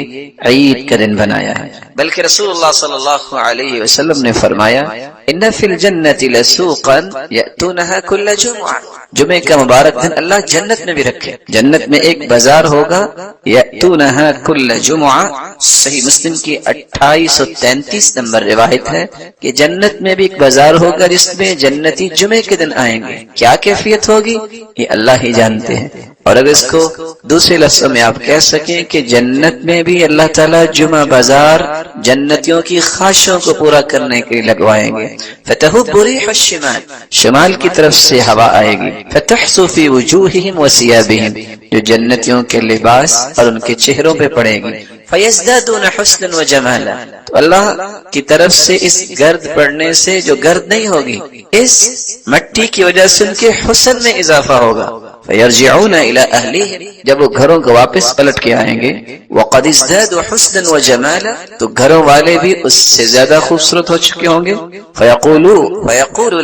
عید کا دن بنایا ہے۔ بلکہ رسول اللہ صلی اللہ علیہ وسلم نے فرمایا ان فی الجنۃ لسوقا یأتونها کل جمعہ، جمعے کا مبارک دن اللہ جنت میں بھی رکھے، جنت میں ایک بازار ہوگا یأتونها کل جمعہ، صحیح مسلم کی 2833 نمبر روایت ہے کہ جنت میں بھی ایک بازار ہوگا جس میں جنتی جمعے کے دن آئیں گے، کیا کیفیت ہوگی یہ اللہ ہی جانتے ہیں۔ اور اگر اس کو دوسرے لفظوں میں آپ کہہ سکیں کہ جنت میں بھی اللہ تعالیٰ جمعہ بازار جنتیوں کی خواہشوں کو پورا کرنے کے لیے لگوائیں گے۔ فتحب ريح الشمال، شمال کی طرف سے ہوا آئے گی، فتحسو في وجوههم وثيابهم، جو جنتیوں کے لباس اور ان کے چہروں پہ پڑے گی، فيزدادون حسنا وجمالا، تو اللہ کی طرف سے اس گرد پڑنے سے جو گرد نہیں ہوگی، اس مٹی کی وجہ سے ان کے حسن میں اضافہ ہوگا، فَيَرْجِعُونَ إِلَىٰ أَهْلِهِمْ، جب وہ گھروں کو واپس پلٹ کے آئیں گے، وَقَدِ ازْدَادُوا حُسْنًا وَجَمَالًا، تو گھروں والے بھی اس سے زیادہ خوبصورت ہو چکے ہوں گے. فَيَقُولُ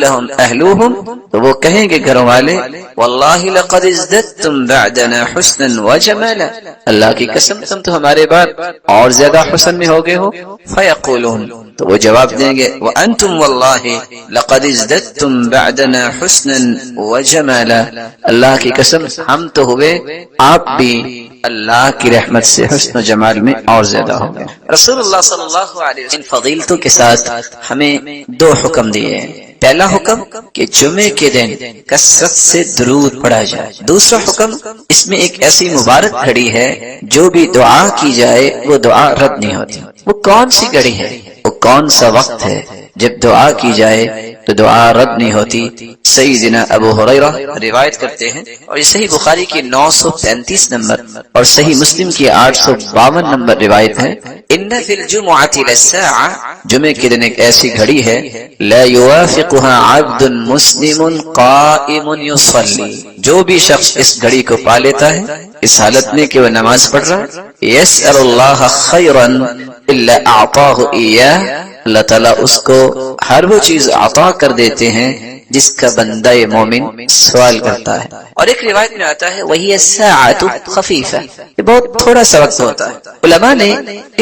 لَهُمْ أَهْلُوهُمْ، تو وہ کہیں گے گھروں والے، وَاللَّهِ لَقَدِ ازْدَدْتُمْ بَعْدَنَا حُسْنًا وَجَمَالًا، اللہ کی قسم تم تو ہمارے بعد اور زیادہ حسن میں ہو گئے ہو. فَيَقُولُونَ، تو وہ جواب دیں گے، وَأَنْتُمْ وَاللَّهِ لَقَدْ ازْدَدْتُمْ بَعْدَنَا حُسْنًا وَجَمَالًا، اللہ کی قسم ہم تو ہوئے آپ بھی اللہ کی رحمت سے حسن و جمال میں اور زیادہ ہو گئے. رسول اللہ صلی اللہ علیہ وسلم فضیلتوں کے ساتھ ہمیں دو حکم دیے ہیں. پہلا حکم کہ جمعے کے دن کثرت سے درود پڑھا جائے. دوسرا حکم، اس میں ایک ایسی مبارک گھڑی ہے جو بھی دعا کی جائے وہ دعا رد نہیں ہوتی. وہ کون سی گھڑی ہے، وہ کون سا وقت ہے جب دعا کی جائے تو دعا رد نہیں ہوتی؟ سیدنا ابو ہریرہ روایت کرتے ہیں، اور یہ صحیح بخاری کی 935 نمبر اور صحیح مسلم کی 852 نمبر روایت ہے، ان فی الجمعۃ للساعہ، جمعے کے دن ایک ایسی گھڑی ہے، لا یوافقها عبد مسلم قائم یصلی، جو بھی شخص اس گھڑی کو پا لیتا ہے اس حالت میں کہ وہ نماز پڑھ رہا ہے، یسأل اللہ خیرا الا اعطاہ ایاہ، اللہ تعالیٰ اس کو ہر وہ چیز عطا کر دیتے ہیں جس کا بندہ مومن سوال کرتا ہے. اور ایک روایت میں آتا ہے وہی الساعۃ خفیفہ، یہ بہت تھوڑا سا وقت ہوتا ہے. علماء نے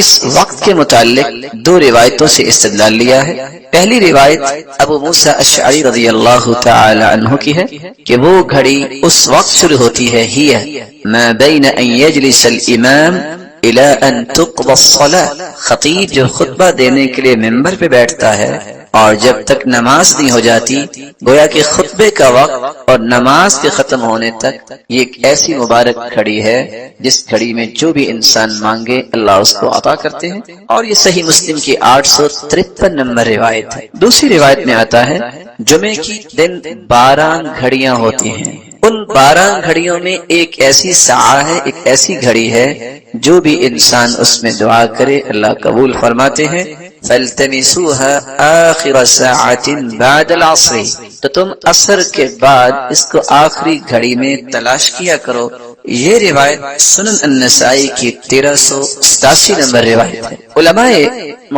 اس وقت کے متعلق دو روایتوں سے استدلال لیا ہے. پہلی روایت ابو موسیٰ اشعری رضی اللہ تعالی عنہ کی ہے کہ وہ گھڑی اس وقت شروع ہوتی ہے، ہی ما بین ان یجلس الامام الى ان تقضى الصلاة، خطیب جو خطبہ دینے کے لیے ممبر پہ بیٹھتا ہے اور جب تک نماز نہیں ہو جاتی، گویا کہ خطبے کا وقت اور نماز کے ختم ہونے تک یہ ایک ایسی مبارک گھڑی ہے جس گھڑی میں جو بھی انسان مانگے اللہ اس کو عطا کرتے ہیں. اور یہ صحیح مسلم کی 853 نمبر روایت ہے. دوسری روایت میں آتا ہے جمعے کی دن 12 گھڑیاں ہوتی ہیں، ان 12 گھڑیوں میں ایک ایسی ساعہ ہے، ایک ایسی گھڑی ہے جو بھی انسان اس میں دعا کرے اللہ قبول فرماتے ہیں. فَالْتَمِسُوهَا آخِرَ سَاعَةٍ بَعْدَ الْعَصْرِ، تو تم عصر کے بعد اس کو آخری گھڑی میں تلاش کیا کرو. یہ روایت سنن النسائی کی 1387 نمبر روایت ہے. علماء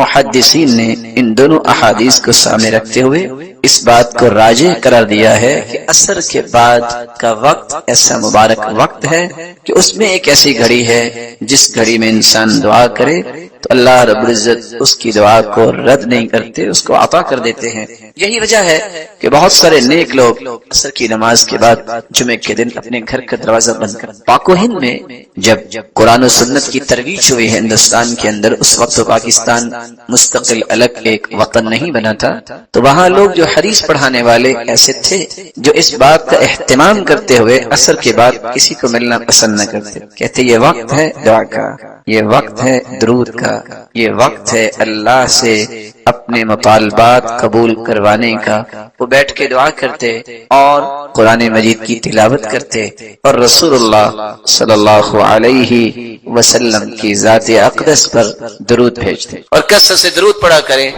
محدثین نے ان دونوں احادیث کو سامنے رکھتے ہوئے اس بات کو راجح قرار دیا ہے کہ عصر کے بعد کا وقت ایسا مبارک وقت ہے کہ اس میں ایک ایسی گھڑی ہے جس گھڑی میں انسان دعا کرے تو اللہ رب العزت اس کی دعا کو رد نہیں کرتے، اس کو عطا کر دیتے ہیں. یہی وجہ ہے کہ بہت سارے نیک لوگ عصر کی نماز کے بعد جمعے کے دن اپنے گھر کا دروازہ بند کر. پاک و ہند میں جب قرآن و سنت کی ترویج ہوئی ہے ہندوستان کے اندر، اس وقت پاکستان مستقل الگ ایک وطن نہیں بنا تھا، تو وہاں لوگ جو حدیث پڑھانے والے ایسے تھے جو اس بات کا اہتمام کرتے ہوئے عصر کے بعد کسی کو ملنا پسند نہ کرتے. کہتے یہ وقت ہے دعا کا، یہ وقت ہے درود کا، یہ وقت ہے اللہ سے اپنے مطالبات قبول کروانے کا. وہ بیٹھ کے دعا کرتے اور قرآن مجید کی تلاوت کرتے اور رسول اللہ صلی اللہ علیہ وسلم کی ذات اقدس پر درود بھیجتے اور کثرت سے درود پڑھا کریں.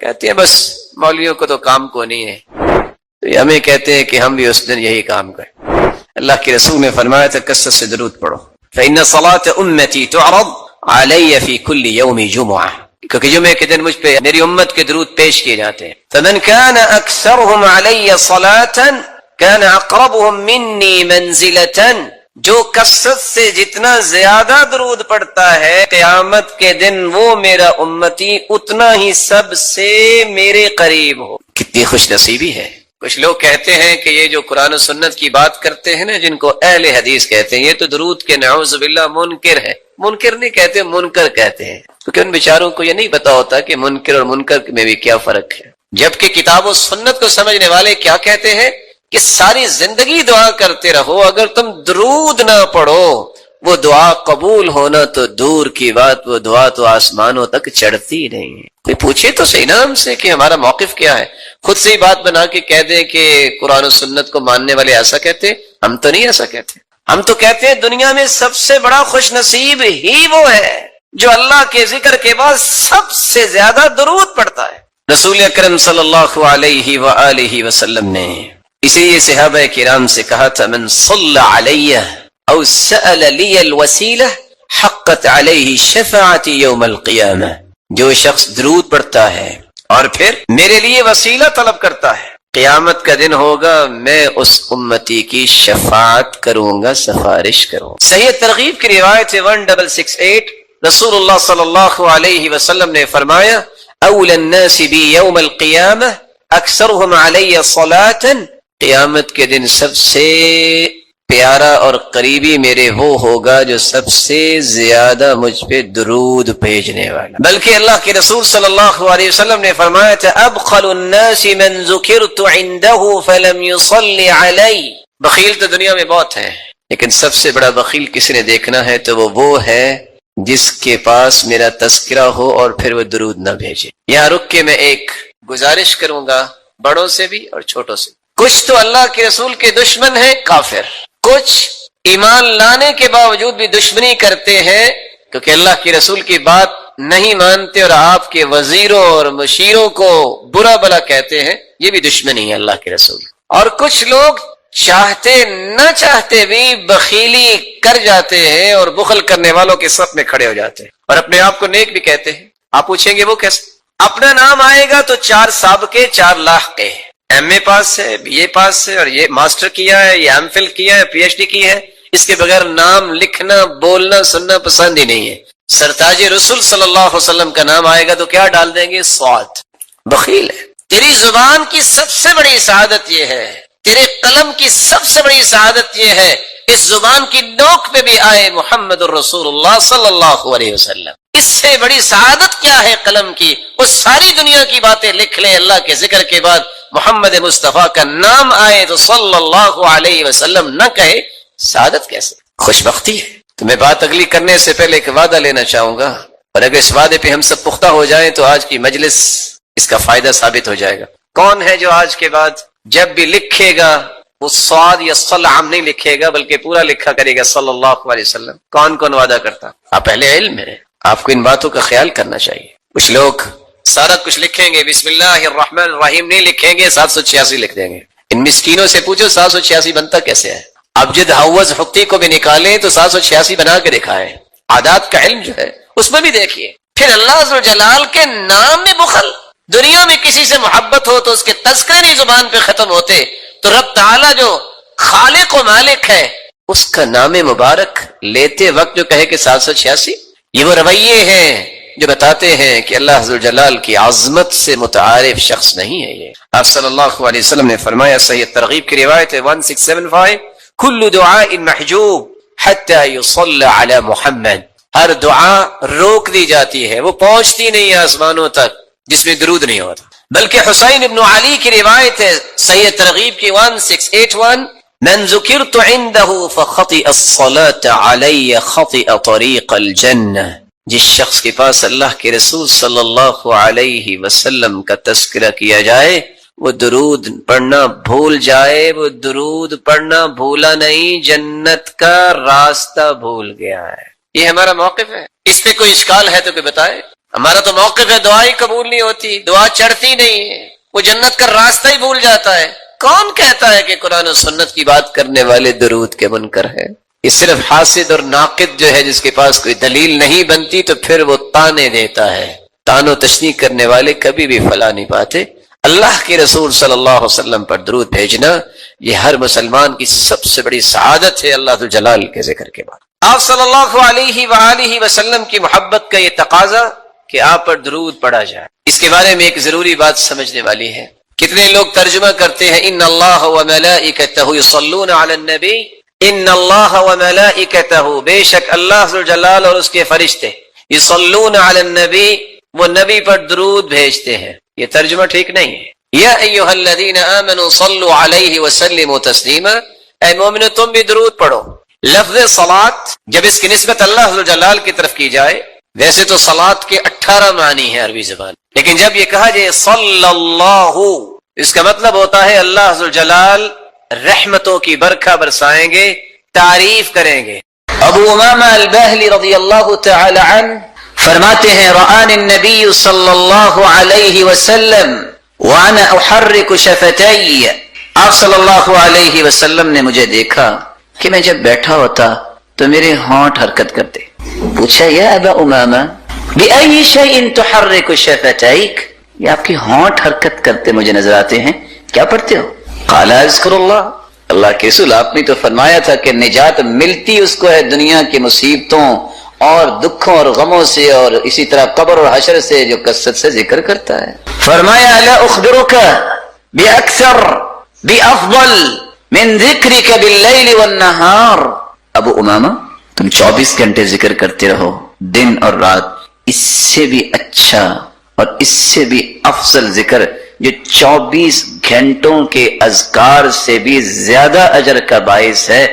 کہتے ہیں بس مولویوں کو تو کام کو نہیں ہے، تو ہمیں کہتے ہیں کہ ہم بھی اس دن یہی کام کریں. اللہ کے رسول نے فرمایا تھا کثرت سے درود پڑھو. فإن صلاة أمتي تعرض علي في كل يوم جمعة، کیونکہ جمعے کے دن مجھ پہ میری امت کے درود پیش کیے جاتے ہیں. فمن كان أكثرهم علي صلاة كان أقربهم مني منزلة، جو کثرت سے جتنا زیادہ درود پڑھتا ہے قیامت کے دن وہ میرا امتی اتنا ہی سب سے میرے قریب ہو. کتنی خوش نصیبی ہے. کچھ لوگ کہتے ہیں کہ یہ جو قرآن و سنت کی بات کرتے ہیں نا، جن کو اہل حدیث کہتے ہیں، یہ تو درود کے نعوذ باللہ منکر ہے. منکر نہیں کہتے، منکر کہتے ہیں، کیونکہ ان بیچاروں کو یہ نہیں پتا ہوتا کہ منکر اور منکر میں بھی کیا فرق ہے. جبکہ کتاب و سنت کو سمجھنے والے کیا کہتے ہیں کہ ساری زندگی دعا کرتے رہو، اگر تم درود نہ پڑھو وہ دعا قبول ہونا تو دور کی بات، وہ دعا تو آسمانوں تک چڑھتی نہیں ہے. کوئی پوچھے تو صحیح نا ہم سے کہ ہمارا موقف کیا ہے. خود سے ہی بات بنا کے کہہ دیں کہ قرآن و سنت کو ماننے والے ایسا کہتے. ہم تو نہیں ایسا کہتے. ہم تو کہتے ہیں دنیا میں سب سے بڑا خوش نصیب ہی وہ ہے جو اللہ کے ذکر کے بعد سب سے زیادہ درود پڑھتا ہے. رسول اکرم صلی اللہ علیہ وآلہ وسلم نے اسی لیے صحابہ کرام سے کہا تھا من صلی علی او سأل لی الوسیلہ حقت علیہ شفاعتی یوم القیامہ، جو شخص درود پڑھتا ہے اور پھر میرے لیے وسیلہ طلب کرتا ہے، قیامت کا دن ہوگا میں اس امتی کی شفاعت کروں گا، سفارش کروں گا۔ صحیح ترغیب کی روایت 1668 رسول اللہ صلی اللہ علیہ وسلم نے فرمایا اول الناس بی یوم القیامہ اکثرهم علی صلاۃ، قیامت کے دن سب سے پیارا اور قریبی میرے وہ ہوگا جو سب سے زیادہ مجھ پہ درود بھیجنے والا۔ بلکہ اللہ کے رسول صلی اللہ علیہ وسلم نے فرمایا تھا ابخل الناس من ذکرت عنده فلم يصلی علی، بخیل تو دنیا میں بہت ہیں لیکن سب سے بڑا بخیل کسی نے دیکھنا ہے تو وہ ہے جس کے پاس میرا تذکرہ ہو اور پھر وہ درود نہ بھیجے۔ یہاں رک کے میں ایک گزارش کروں گا بڑوں سے بھی اور چھوٹوں سے۔ کچھ تو اللہ کے رسول کے دشمن ہیں، کافر، کچھ ایمان لانے کے باوجود بھی دشمنی کرتے ہیں کیونکہ اللہ کے رسول کی بات نہیں مانتے اور آپ کے وزیروں اور مشیروں کو برا بلا کہتے ہیں، یہ بھی دشمنی ہے اللہ کے رسول۔ اور کچھ لوگ چاہتے نہ چاہتے بھی بخیلی کر جاتے ہیں اور بخل کرنے والوں کے صف میں کھڑے ہو جاتے ہیں اور اپنے آپ کو نیک بھی کہتے ہیں۔ آپ پوچھیں گے وہ کیسے؟ اپنا نام آئے گا تو 4 سابقے 4 لاحقے، ایم اے پاس ہے، بی اے پاس ہے اور یہ ماسٹر کیا ہے، یہ ایم فل کیا ہے، پی ایچ ڈی کی ہے، اس کے بغیر نام لکھنا بولنا سننا پسند ہی نہیں ہے۔ سرتاج رسول صلی اللہ علیہ وسلم کا نام آئے گا تو کیا ڈال دیں گے؟ صاد، بخیل ہے۔ تیری زبان کی سب سے بڑی سعادت یہ ہے، تیرے قلم کی سب سے بڑی سعادت یہ ہے اس زبان کی نوک پہ بھی آئے محمد الرسول اللہ صلی اللہ علیہ وسلم۔ اس سے بڑی سعادت کیا ہے قلم کی؟ وہ ساری دنیا کی باتیں لکھ لے، اللہ کے ذکر کے بعد محمد مصطفیٰ کا نام آئے تو صلی اللہ علیہ وسلم نہ کہے، سعادت کیسے؟ خوش بختی ہے۔ تو میں بات اگلی کرنے سے پہلے ایک وعدہ لینا چاہوں گا اور اگر اس وعدے پہ ہم سب پختہ ہو جائیں تو آج کی مجلس اس کا فائدہ ثابت ہو جائے گا۔ کون ہے جو آج کے بعد جب بھی لکھے گا وہ صاد یا صلعم نہیں لکھے گا بلکہ پورا لکھا کرے گا صلی اللہ علیہ وسلم؟ کون کون وعدہ کرتا؟ آپ اہل علم ہیں، آپ کو ان باتوں کا خیال کرنا چاہیے۔ کچھ لوگ سارا کچھ لکھیں گے، بسم اللہ الرحمن الرحیم نہیں لکھیں گے، 786 لکھ دیں گے۔ ان مسکینوں سے پوچھو 786 بنتا کیسے ہے؟ ابجد حوض حقی کو بھی نکالیں تو 786 بنا کے دکھائیں۔ عادات کا علم جو ہے اس میں بھی دیکھیے۔ پھر اللہ عز و جلال کے نام میں بخل، دنیا میں کسی سے محبت ہو تو اس کے تذکرے نہیں زبان پہ ختم ہوتے تو رب تعالیٰ جو خالق و مالک ہے اس کا نام مبارک لیتے وقت جو کہے کہ 786، یہ وہ رویے ہیں جو بتاتے ہیں کہ اللہ عز و جلال کی عظمت سے متعارف شخص نہیں ہے یہ۔ آپ صلی اللہ علیہ وسلم نے فرمایا، صحیح ترغیب کی روایت ہے 1675 کل دعاء محجوب حتی یصلی علی محمد، ہر دعا روک دی جاتی ہے، وہ پہنچتی نہیں ہے آسمانوں تک جس میں درود نہیں ہوتا۔ بلکہ حسین ابن علی کی روایت ہے صحیح ترغیب کی 1681 من ذکرت عنده فخطئ الصلاة علی خطئ طریق الجنہ، جس شخص کے پاس اللہ کے رسول صلی اللہ علیہ وسلم کا تذکرہ کیا جائے وہ درود پڑھنا بھول جائے، وہ درود پڑھنا بھولا نہیں، جنت کا راستہ بھول گیا ہے۔ یہ ہمارا موقف ہے، اس پہ کوئی اشکال ہے تو کوئی بتائے۔ ہمارا تو موقف ہے دعا ہی قبول نہیں ہوتی، دعا چڑھتی نہیں ہے، وہ جنت کا راستہ ہی بھول جاتا ہے۔ کون کہتا ہے کہ قرآن و سنت کی بات کرنے والے درود کے منکر ہے؟ یہ صرف حاسد اور ناقد جو ہے جس کے پاس کوئی دلیل نہیں بنتی تو پھر وہ تانے دیتا ہے۔ تان و تشنیع کرنے والے کبھی بھی فلاح نہیں پاتے۔ اللہ کے رسول صلی اللہ علیہ وسلم پر درود بھیجنا یہ ہر مسلمان کی سب سے بڑی سعادت ہے اللہ جلال کے ذکر کے بعد۔ آپ صلی اللہ علیہ وآلہ وسلم کی محبت کا یہ تقاضا کہ آپ پر درود پڑھا جائے، اس کے بارے میں ایک ضروری بات سمجھنے والی ہے۔ کتنے لوگ ترجمہ کرتے ہیں ان اللہ وملائکتہ یصلون علی النبی، ان اللہ وملائکتہ، بے شک اللہ ذو الجلال اور اس کے فرشتے، یصلون علی النبی، وہ نبی پر درود بھیجتے ہیں۔ یہ ترجمہ ٹھیک نہیں ہے۔ یا ایھا الذین آمنوا صلوا علیہ وسلموا تسلیما، اے مومنو تم بھی درود پڑھو۔ لفظ صلاۃ جب اس کی نسبت اللہ ذو الجلال کی طرف کی جائے، ویسے تو صلاۃ کے 18 معنی ہیں عربی زبان، لیکن جب یہ کہا جائے صلی اللہ، اس کا مطلب ہوتا ہے اللہ ذو الجلال رحمتوں کی برکھا برسائیں گے، تعریف کریں گے۔ ابو امامہ الباہلی رضی اللہ تعالی عنہ فرماتے ہیں رآنی النبی صلی اللہ علیہ وسلم وانا احرک شفتي، آپ صلی اللہ علیہ وسلم نے مجھے دیکھا کہ میں جب بیٹھا ہوتا تو میرے ہونٹ حرکت کرتے. پوچھا یا ابا امامہ بأي شيء تحرك شفتيك، یہ آپ کے ہونٹ حرکت کرتے مجھے نظر آتے ہیں، کیا پڑھتے ہو؟ قال اذکر اللہ. اللہ کے رسول آپ نے تو فرمایا تھا کہ نجات ملتی اس کو ہے دنیا کی مصیبتوں اور دکھوں اور غموں سے، اور اسی طرح قبر اور حشر سے جو کثرت سے ذکر کرتا ہے. فرمایا الا اخبرک باکثر بافضل من ذکرک باللیل والنہار. ابو امامہ تم 24 گھنٹے ذکر کرتے رہو دن اور رات، اس سے بھی اچھا اور اس سے بھی افضل ذکر جو 24 گھنٹوں کے اذکار سے بھی زیادہ اجر کا باعث ہے،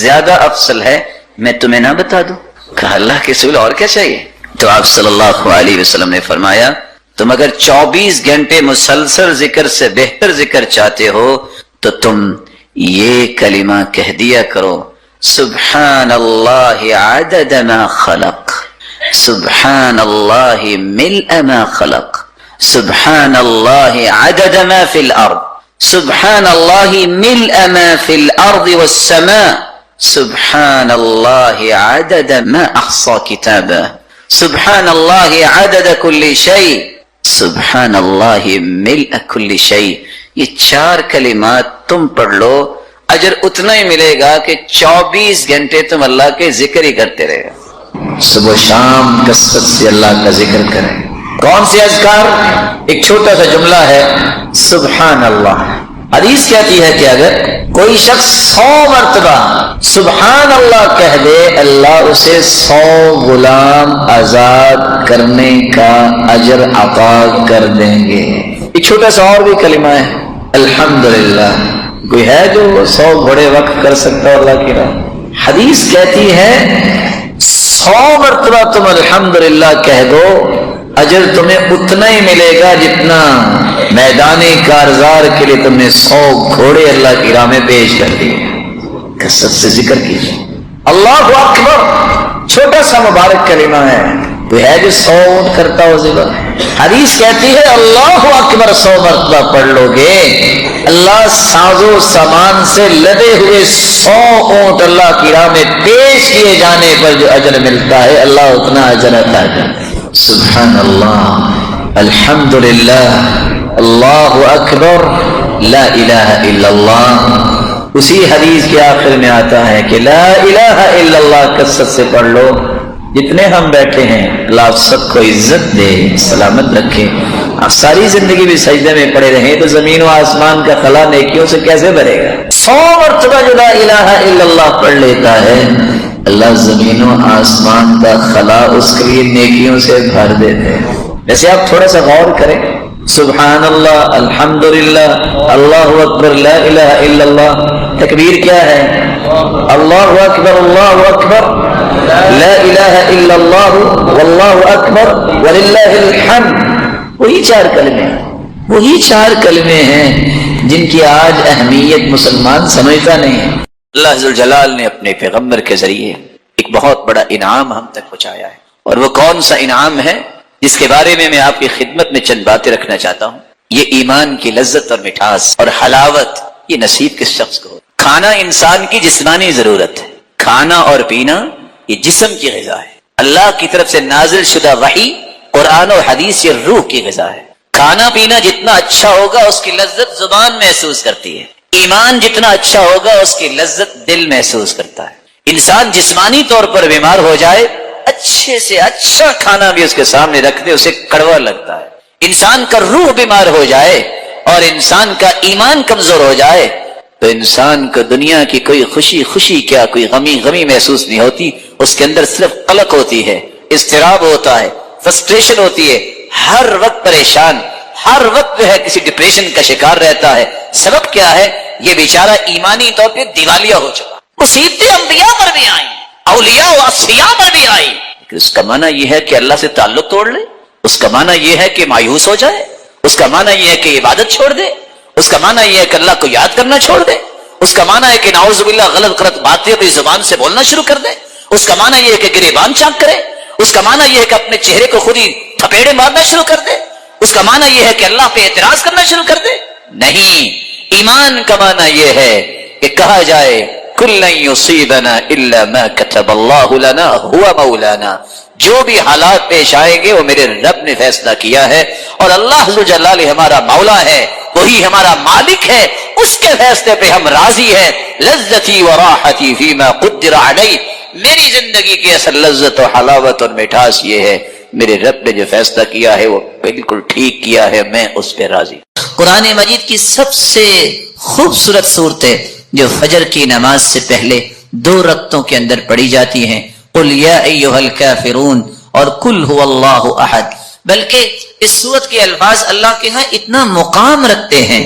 زیادہ افضل ہے، میں تمہیں نہ بتا دوں؟ کہا اللہ کے رسول اور کیا چاہیے؟ تو آپ صلی اللہ علیہ وسلم نے فرمایا تم اگر 24 گھنٹے مسلسل ذکر سے بہتر ذکر چاہتے ہو تو تم یہ کلمہ کہہ دیا کرو، سبحان اللہ عدد ما خلق، سبحان اللہ ملء ما خلق، سبحان اللہ عدد ما فی الارض، سبحان اللہ ملء ما فی الارض والسماء، سبحان اللہ عدد ما احصى کتابہ، سبحان اللہ عدد کل شیء، سبحان اللہ ملء کل شیء. یہ 4 کلمات تم پڑھ لو، اجر اتنا ہی ملے گا کہ 24 گھنٹے تم اللہ کے ذکر ہی کرتے رہے. صبح شام کثرت سے اللہ کا ذکر کریں. کون سے اذکار؟ ایک چھوٹا سا جملہ ہے سبحان اللہ. حدیث کہتی ہے کہ اگر کوئی شخص 100 مرتبہ سبحان اللہ کہہ دے اللہ اسے 100 غلام آزاد کرنے کا اجر عطا کر دیں گے. ایک چھوٹا سا اور بھی کلمہ ہے الحمدللہ. کوئی ہے جو 100 گھوڑے وقف کر سکتا ہے اللہ کی راہ؟ حدیث کہتی ہے 100 مرتبہ تم الحمدللہ کہہ دو، اجر تمہیں اتنا ہی ملے گا جتنا میدان کارزار کے لیے تم نے 100 گھوڑے اللہ کی راہ میں پیش کر دیے. کثرت سے ذکر کیجیے. اللہ اکبر چھوٹا سا مبارک کلمہ ہے، تو ہے جو 100 اونٹ کرتا ہو ذکر. حدیث کہتی ہے اللہ اکبر 100 مرتبہ پڑھ لو گے، اللہ ساز و سامان سے لدے ہوئے 100 اونٹ اللہ کی راہ میں پیش کیے جانے پر جو اجر ملتا ہے اللہ اتنا اجر عطا کرتا ہے. سبحان اللہ، الحمدللہ، اللہ اکبر، لا الہ الا اللہ. اسی حدیث کے آخر میں آتا ہے کہ لا الہ الا اللہ کثرت سے پڑھ لو. جتنے ہم بیٹھے ہیں اللہ آپ سب کو عزت دے، سلامت رکھے. آپ ساری زندگی بھی سجدے میں پڑے رہیں تو زمین و آسمان کا خلا نیکیوں سے کیسے بھرے گا؟ 100 مرتبہ جو لا الہ الا اللہ پڑھ لیتا ہے اللہ زمین و آسمان کا خلا اس کے لیے نیکیوں سے بھر دیتے ہیں. ویسے آپ تھوڑا سا غور کریں، سبحان اللہ، الحمدللہ، اللہ اکبر، لا الہ الا اللہ. تکبیر کیا ہے؟ اللہ اکبر، اللہ اکبر، لا الہ الا اللہ، واللہ اکبر وللہ الحمد. وہی 4 کلمے ہیں، وہی 4 کلمے ہیں جن کی آج اہمیت مسلمان سمجھتا نہیں ہے. اللہ ذوالجلال نے اپنے پیغمبر کے ذریعے ایک بہت بڑا انعام ہم تک پہنچایا ہے، اور وہ کون سا انعام ہے جس کے بارے میں آپ کی خدمت میں چند باتیں رکھنا چاہتا ہوں. یہ ایمان کی لذت اور مٹھاس اور حلاوت یہ نصیب کس شخص کو. کھانا انسان کی جسمانی ضرورت ہے، کھانا اور پینا یہ جسم کی غذا ہے. اللہ کی طرف سے نازل شدہ وحی قرآن اور حدیث یہ روح کی غذا ہے. کھانا پینا جتنا اچھا ہوگا اس کی لذت زبان محسوس کرتی ہے، ایمان جتنا اچھا ہوگا اس کی لذت دل محسوس کرتا ہے. انسان جسمانی طور پر بیمار ہو جائے، اچھے سے اچھا کھانا بھی اس کے سامنے رکھ دے اسے کڑوا لگتا ہے. انسان کا روح بیمار ہو جائے اور انسان کا ایمان کمزور ہو جائے تو انسان کو دنیا کی کوئی خوشی کیا، کوئی غمی محسوس نہیں ہوتی. اس کے اندر صرف قلق ہوتی ہے، اضطراب ہوتا ہے، فرسٹریشن ہوتی ہے، ہر وقت پریشان، ہر وقت جو ہے کسی ڈپریشن کا شکار رہتا ہے. سبب کیا ہے؟ یہ بیچارہ ایمانی طور پہ دیوالیہ ہو چکا. مصیبتیں انبیاء پر بھی آئیں، اولیاء و اصفیاء پر بھی آئیں، لیکن اس کا معنی یہ ہے کہ اللہ سے تعلق توڑ لے، اس کا معنی یہ ہے کہ مایوس ہو جائے، اس کا معنی یہ ہے کہ عبادت چھوڑ دے، اس کا معنی یہ ہے کہ اللہ کو یاد کرنا چھوڑ دے، اس کا معنی ہے کہ نعوذ باللہ غلط باتیں اپنی زبان سے بولنا شروع کر دے، اس کا معنی یہ ہے کہ گریبان چاک کرے، اس کا معنی یہ ہے کہ اپنے چہرے کو خود ہی تھپیڑے مارنا شروع کر دے، اس کا معنی یہ ہے کہ اللہ پہ اعتراض کرنا شروع کر دے. نہیں، ایمان کا معنی یہ ہے کہ کہا جائے کل لن یصیبنا الا ما كتب اللہ لنا هو مولانا، جو بھی حالات پیش آئیں گے وہ میرے رب نے فیصلہ کیا ہے، اور اللہ ذو جلالہ ہمارا مولا ہے، وہی ہمارا مالک ہے، اس کے فیصلے پہ ہم راضی ہیں۔ لذتی و راحتی فیما قدر علی، میری زندگی کی اصل لذت و حلاوت اور مٹھاس یہ ہے میرے رب نے جو فیصلہ کیا ہے وہ بالکل ٹھیک کیا ہے، میں اس پہ راضی۔ قرآن مجید کی سب سے خوبصورت صورتیں جو فجر کی نماز سے پہلے 2 رکعتوں کے اندر پڑھی جاتی ہیں، قل یا ایھا الکافرون اور قل ھو اللہ احد، بلکہ اس صورت کے الفاظ اللہ کے ہاں اتنا مقام رکھتے ہیں،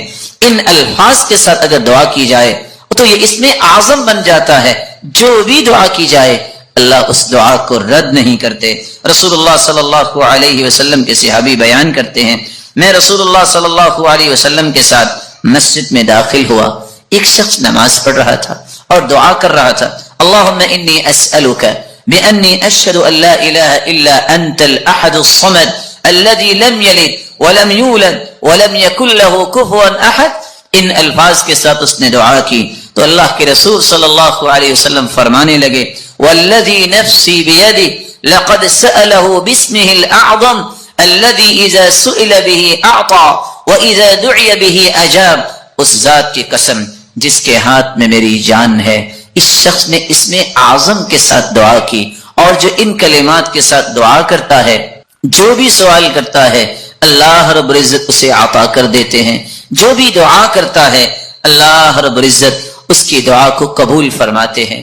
ان الفاظ کے ساتھ اگر دعا کی جائے تو یہ اس میں اعظم بن جاتا ہے، جو بھی دعا کی جائے اللہ اس دعا کو رد نہیں کرتے۔ رسول اللہ صلی اللہ علیہ وسلم کے صحابی بیان کرتے ہیں، میں رسول اللہ صلی اللہ علیہ وسلم کے ساتھ مسجد میں داخل ہوا، ایک شخص نماز پڑھ رہا تھا اور دعا کر رہا تھا، اللہم انی اسألک بأنی اشہد ان لا الہ الا انت الاحد الصمد الذي لم يلد ولم يولد ولم يكن له كفوا احد۔ ان الفاظ کے ساتھ اس نے دعا کی تو اللہ کے رسول صلی اللہ علیہ وسلم فرمانے لگے، والذی نفسی بیدہ لقد سألہ باسمہ الاعظم الذي اذا سئل به اعطى واذا دعی به اجاب، اس ذات کی قسم جس کے ہاتھ میں میری جان ہے، اس شخص نے اسم اعظم کے ساتھ دعا کی، اور جو ان کلمات کے ساتھ دعا کرتا ہے، جو بھی سوال کرتا ہے اللہ رب العزت اسے عطا کر دیتے ہیں، جو بھی دعا کرتا ہے اللہ رب العزت اس کی دعا کو قبول فرماتے ہیں۔